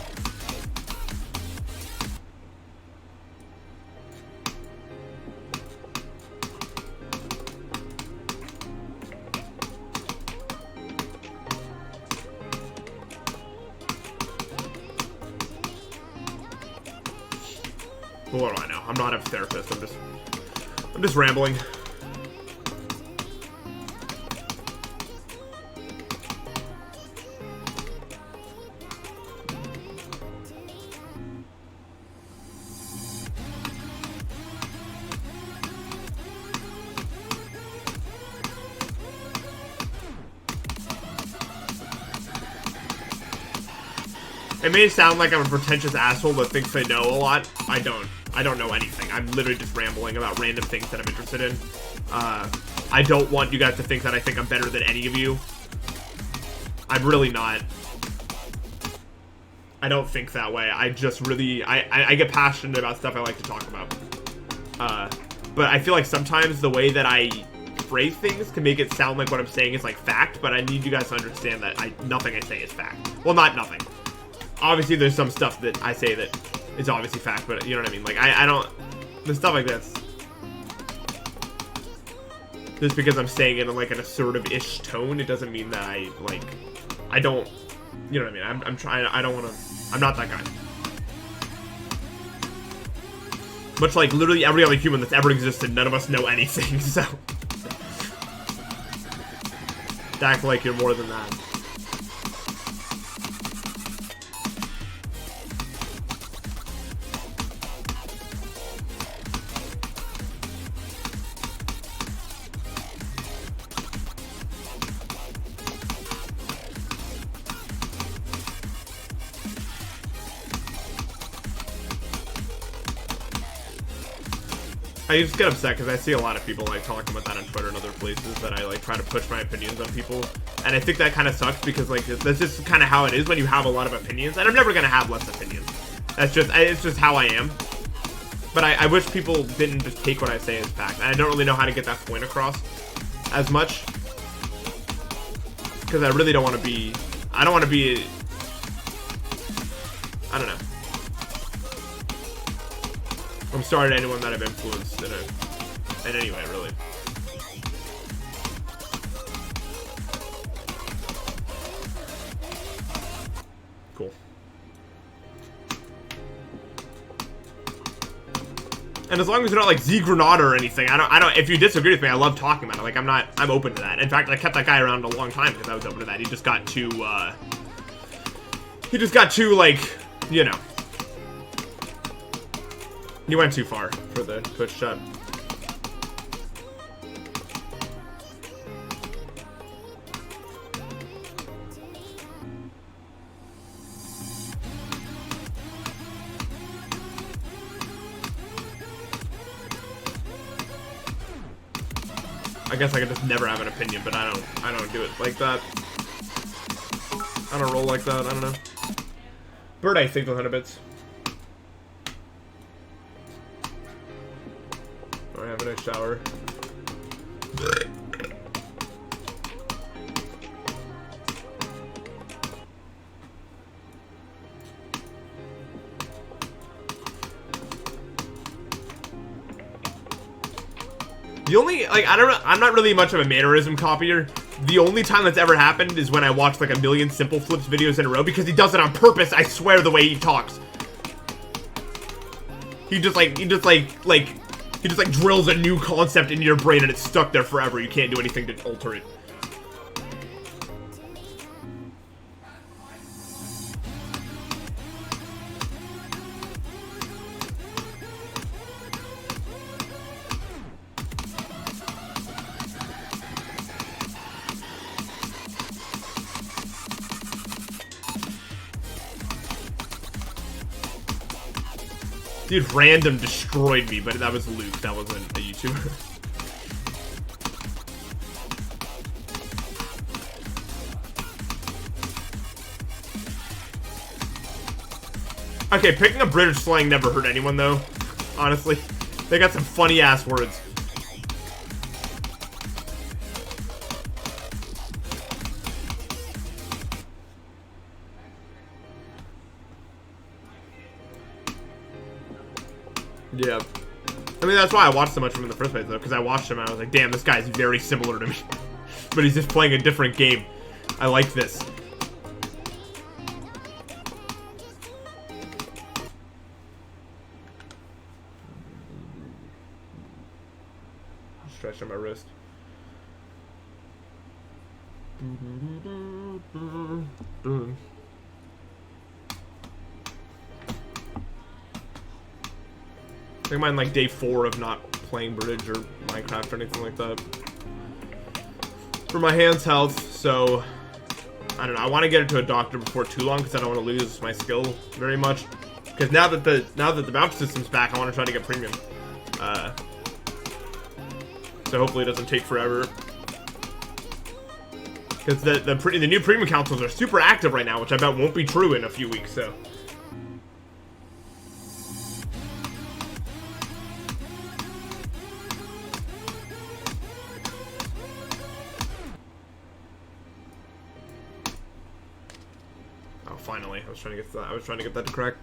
A: What do I know? I'm not a therapist. I'm just rambling. It may sound like I'm a pretentious asshole that thinks they know a lot. I don't. I don't know anything. I'm literally just rambling about random things that I'm interested in. I don't want you guys to think that I think I'm better than any of you. I'm really not. I don't think that way. I just really... I get passionate about stuff I like to talk about. But I feel like sometimes the way that I phrase things can make it sound like what I'm saying is like fact, but I need you guys to understand that nothing I say is fact. Well, not nothing. Obviously, there's some stuff that I say that is obviously fact, but you know what I mean? Like, I don't... The stuff like this. Just because I'm saying it in, like, an assertive-ish tone, it doesn't mean that I don't... You know what I mean? I'm trying... I don't want to... I'm not that guy. Much like literally every other human that's ever existed, none of us know anything, so... Act like you're more than that. I just get upset because I see a lot of people like talking about that on Twitter and other places that I like try to push my opinions on people, and I think that kind of sucks because like that's just kind of how it is when you have a lot of opinions, and I'm never gonna have less opinions. That's just it's just how I am. But I wish people didn't just take what I say as fact. And I don't really know how to get that point across as much. Because I really don't want to be... I don't want to be... I don't know. I'm sorry to anyone that I've influenced in any way, really. Cool. And as long as you're not like Z Granada or anything, I don't, if you disagree with me, I love talking about it. Like, I'm open to that. In fact, I kept that guy around a long time because I was open to that. He just got too, like, you know. He went too far for the Twitch chat. I guess I could just never have an opinion, but I don't do it like that. I don't roll like that. I don't know. Bird Eye thanks 100 bits. I have a nice shower. The only, like, I'm not really much of a mannerism copier. The only time that's ever happened is when I watched like a million Simple Flips videos in a row because he does it on purpose, I swear, the way he talks. He just drills a new concept into your brain and it's stuck there forever. You can't do anything to alter it. Dude, random destroyed me, but that was Luke. That wasn't a YouTuber. Okay, picking up British slang never hurt anyone, though. Honestly. They got some funny-ass words. Yeah. I mean, that's why I watched so much of him in the first place, though, because I watched him and I was like, damn, this guy's very similar to me. But he's just playing a different game. I like this. Stretch on my wrist. I think I'm like day 4 of not playing Bridge or Minecraft or anything like that. For my hand's health, so I don't know. I want to get it to a doctor before too long because I don't want to lose my skill very much. Because now that the bounce system's back, I want to try to get premium. So hopefully it doesn't take forever. Because the new premium consoles are super active right now, which I bet won't be true in a few weeks. So. Finally, I was trying to get that to crack.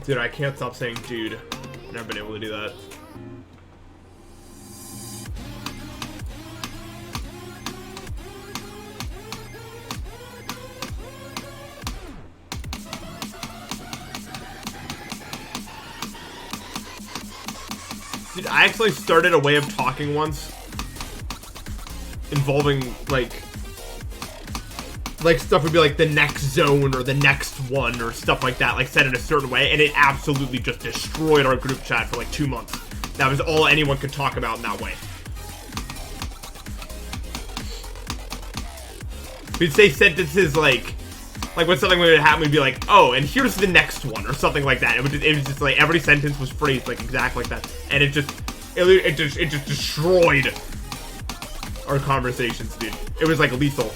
A: Dude, I can't stop saying dude. Never been able to do that. Dude, I actually started a way of talking once involving like stuff would be like the next zone or the next one or stuff like that, like said in a certain way, and it absolutely just destroyed our group chat for like 2 months. That was all anyone could talk about in that way. We'd say sentences like Like when something would happen, we'd be like, oh, and here's the next one, or something like that. It was just like every sentence was phrased like exactly like that, and it just destroyed our conversations, dude. It was like lethal.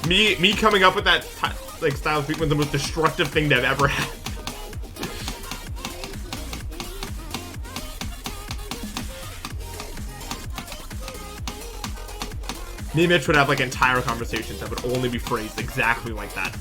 A: Me coming up with that like style of speaking was the most destructive thing to have ever happened. Me and Mitch would have like entire conversations that would only be phrased exactly like that.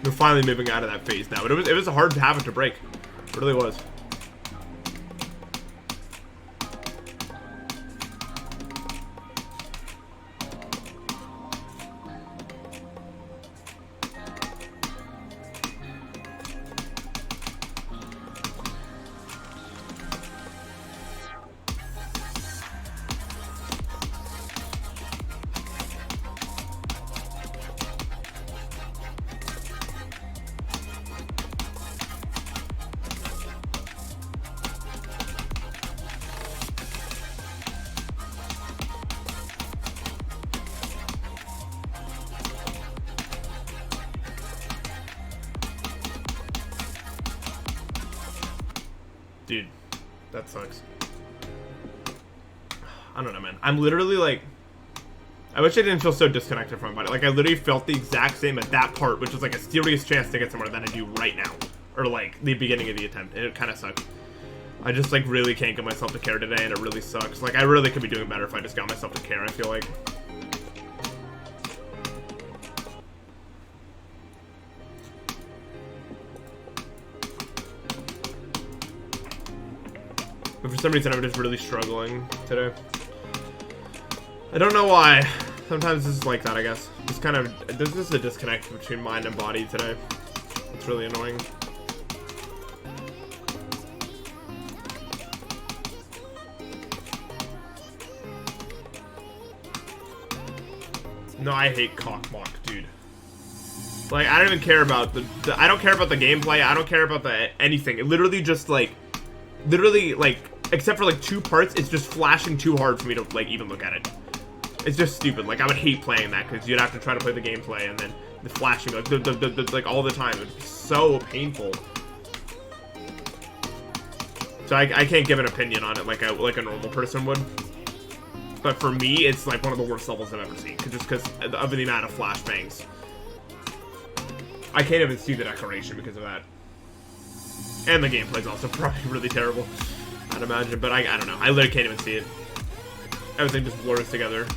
A: We're finally moving out of that phase now, but it was a hard habit to break. It really was. Dude, that sucks. I don't know, man. I'm literally like, I wish I didn't feel so disconnected from it. Like, I literally felt the exact same at that part, which was like a serious chance to get somewhere than I do right now. Or like, the beginning of the attempt. And it kind of sucks. I just like really can't get myself to care today, and it really sucks. Like, I really could be doing better if I just got myself to care, I feel like. But for some reason, I'm just really struggling today. I don't know why. Sometimes this is like that, I guess. Just kind of, there's just a disconnect between mind and body today. It's really annoying. No, I hate cockmock, dude. Like, I don't even care about I don't care about the gameplay. I don't care about anything. It literally just like, except for like 2 parts, it's just flashing too hard for me to like even look at it. It's just stupid. Like, I would hate playing that because you'd have to try to play the gameplay and then the flashing like all the time. It'd be so painful. So I can't give an opinion on it like a normal person would. But for me, it's like one of the worst levels I've ever seen, just because of the amount of flashbangs. I can't even see the decoration because of that. And the gameplay's also probably really terrible, I'd imagine. But I don't know. I literally can't even see it. Everything just blurs together.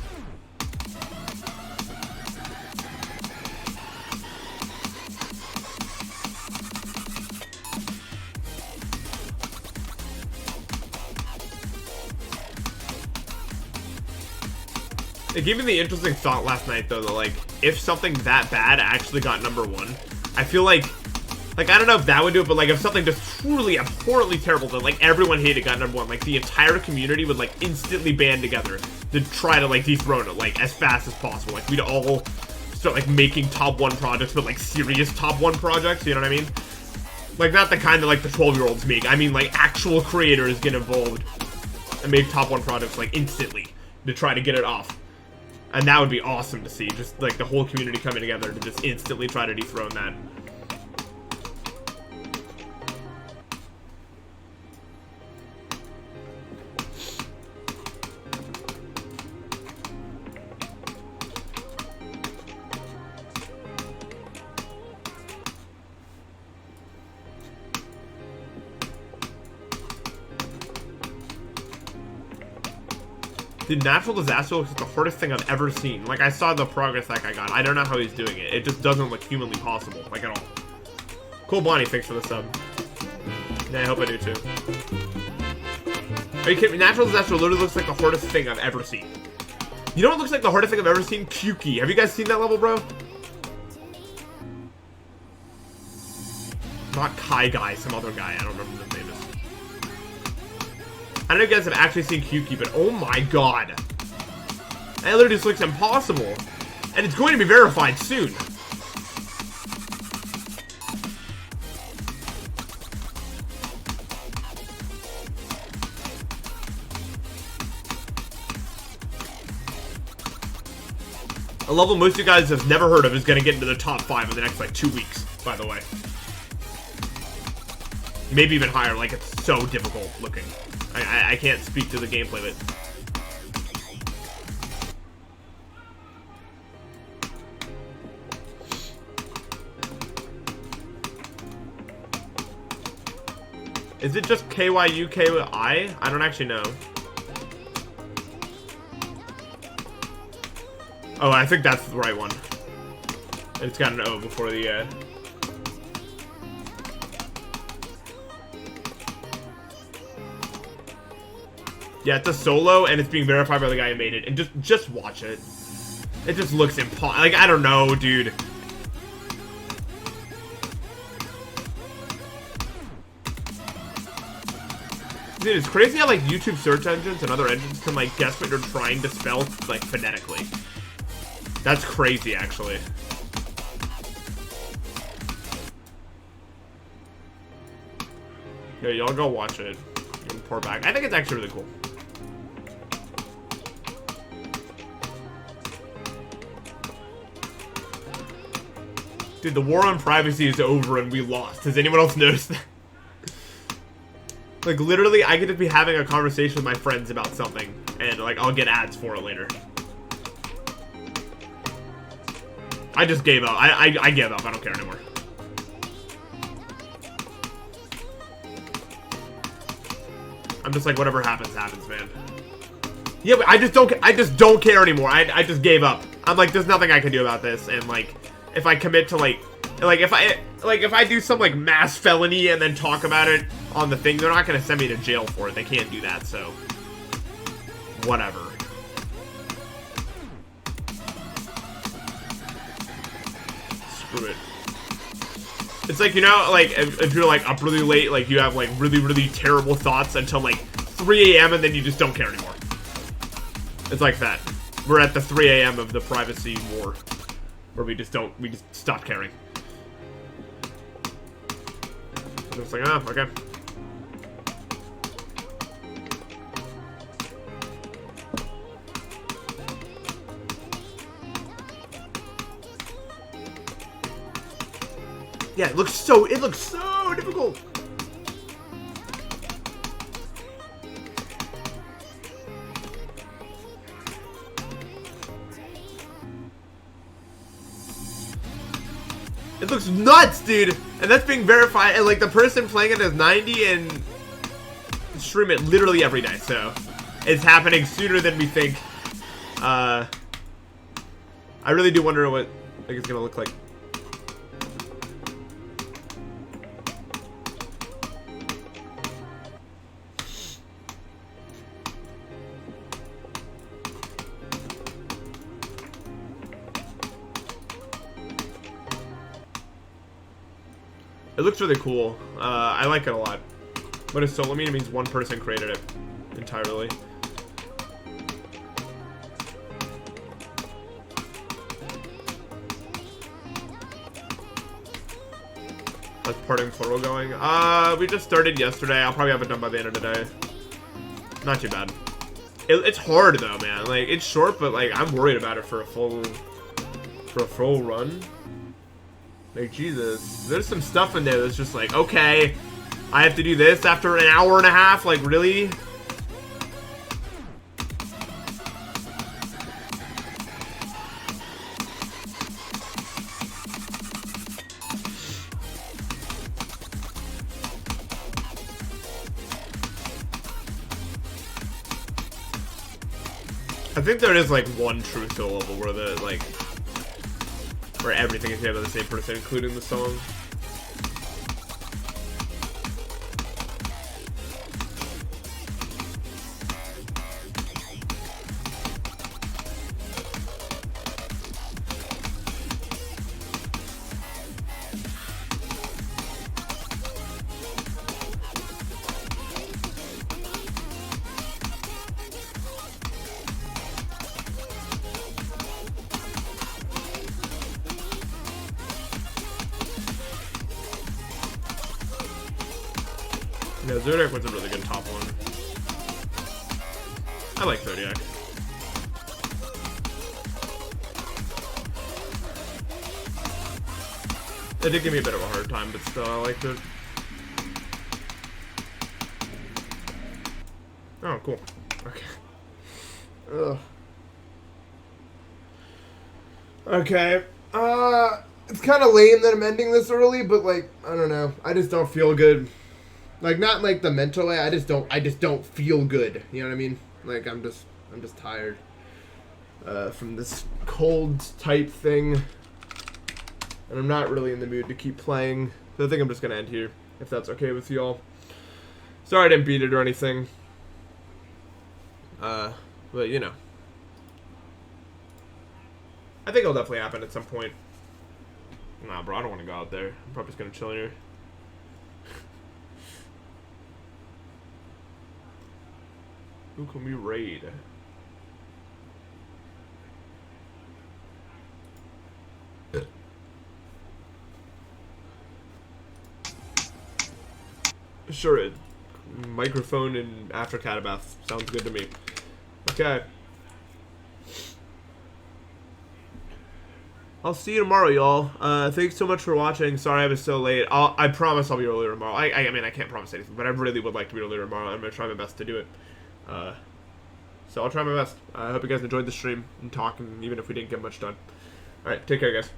A: It gave me the interesting thought last night, though, that, like, if something that bad actually got #1, I feel like, I don't know if that would do it, but, like, if something just truly abhorrently terrible that, like, everyone hated got #1, like, the entire community would, like, instantly band together to try to, like, dethrone it, like, as fast as possible. Like, we'd all start, like, making top 1 projects, but, like, serious top 1 projects, you know what I mean? Like, not the kind that, like, the 12-year-olds make. I mean, like, actual creators get involved and make top 1 projects, like, instantly to try to get it off. And that would be awesome to see, just like the whole community coming together to just instantly try to dethrone that. The natural disaster looks like the hardest thing I've ever seen. Like, I saw the progress that guy got. I don't know how he's doing it. It just doesn't look humanly possible, like, at all. Cool Bonnie, thanks for the sub. Yeah, I hope I do too. Are you kidding me? Natural disaster literally looks like the hardest thing I've ever seen. You know what looks like the hardest thing I've ever seen? Kyuki. Have you guys seen that level, bro? Not Kai Guy, some other guy. I don't remember what his name is. I don't know if you guys have actually seen Kyuki, but oh my god. That literally just looks impossible. And it's going to be verified soon. A level most of you guys have never heard of is going to get into the top 5 in the next, like, 2 weeks, by the way. Maybe even higher, like, it's so difficult looking. I can't speak to the gameplay of it. Is it just KYUKI? I don't actually know. Oh, I think that's the right one. It's got an O before the, Yeah, it's a solo, and it's being verified by the guy who made it. And just watch it. It just looks impossible. Like, I don't know, dude. Dude, it's crazy how, like, YouTube search engines and other engines can, like, guess what you're trying to spell, like, phonetically. That's crazy, actually. Yeah, y'all go watch it. Report back. I think it's actually really cool. Dude, the war on privacy is over and we lost. Has anyone else noticed that? Like, literally, I could just be having a conversation with my friends about something, and, like, I'll get ads for it later. I just gave up. I gave up. I don't care anymore. I'm just like, whatever happens, happens, man. Yeah, but I just don't care anymore. I just gave up. I'm like, there's nothing I can do about this, and, like, if I commit to, like, if I do some, like, mass felony and then talk about it on the thing, they're not gonna send me to jail for it. They can't do that, so whatever. Screw it. It's like, you know, like, if you're, like, up really late, like, you have, like, really, really terrible thoughts until, like, 3 a.m. and then you just don't care anymore. It's like that. We're at the 3 a.m. of the privacy war. Where we just stop caring. I'm just like, oh, okay. Yeah, it looks so difficult. It looks nuts, dude. And that's being verified, and like the person playing it is 90 and stream it literally every day. So it's happening sooner than we think. I really do wonder what like it's gonna look like. It looks really cool. I like it a lot. What does solo mean? It means one person created it entirely. How's parting plural going? We just started yesterday. I'll probably have it done by the end of the day. Not too bad. It's hard though, man. Like, it's short, but like I'm worried about it for a full run. Like, Jesus. There's some stuff in there that's just like, okay, I have to do this after an hour and a half? Like, really? I think there is, like, one true solo level where the, like... where everything is made by the same person, including the song. Yeah, Zodiac was a really good top one. I like Zodiac. It did give me a bit of a hard time, but still, I liked it. Oh, cool. Okay. Ugh. Okay. It's kind of lame that I'm ending this early, but like, I don't know. I just don't feel good. Like, not like the mental way. I just don't feel good. You know what I mean? Like, I'm just tired. From this cold type thing. And I'm not really in the mood to keep playing. So I think I'm just going to end here, if that's okay with y'all. Sorry I didn't beat it or anything. But, you know. I think it'll definitely happen at some point. Nah, bro, I don't want to go out there. I'm probably just going to chill here. Who can we raid? Sure, microphone and after catabath sounds good to me. Okay. I'll see you tomorrow, y'all. Thanks so much for watching. Sorry I was so late. I promise I'll be earlier tomorrow. I mean, I can't promise anything, but I really would like to be earlier tomorrow. I'm going to try my best to do it. So I'll try my best. I hope you guys enjoyed the stream and talking, even if we didn't get much done. Alright, take care, guys.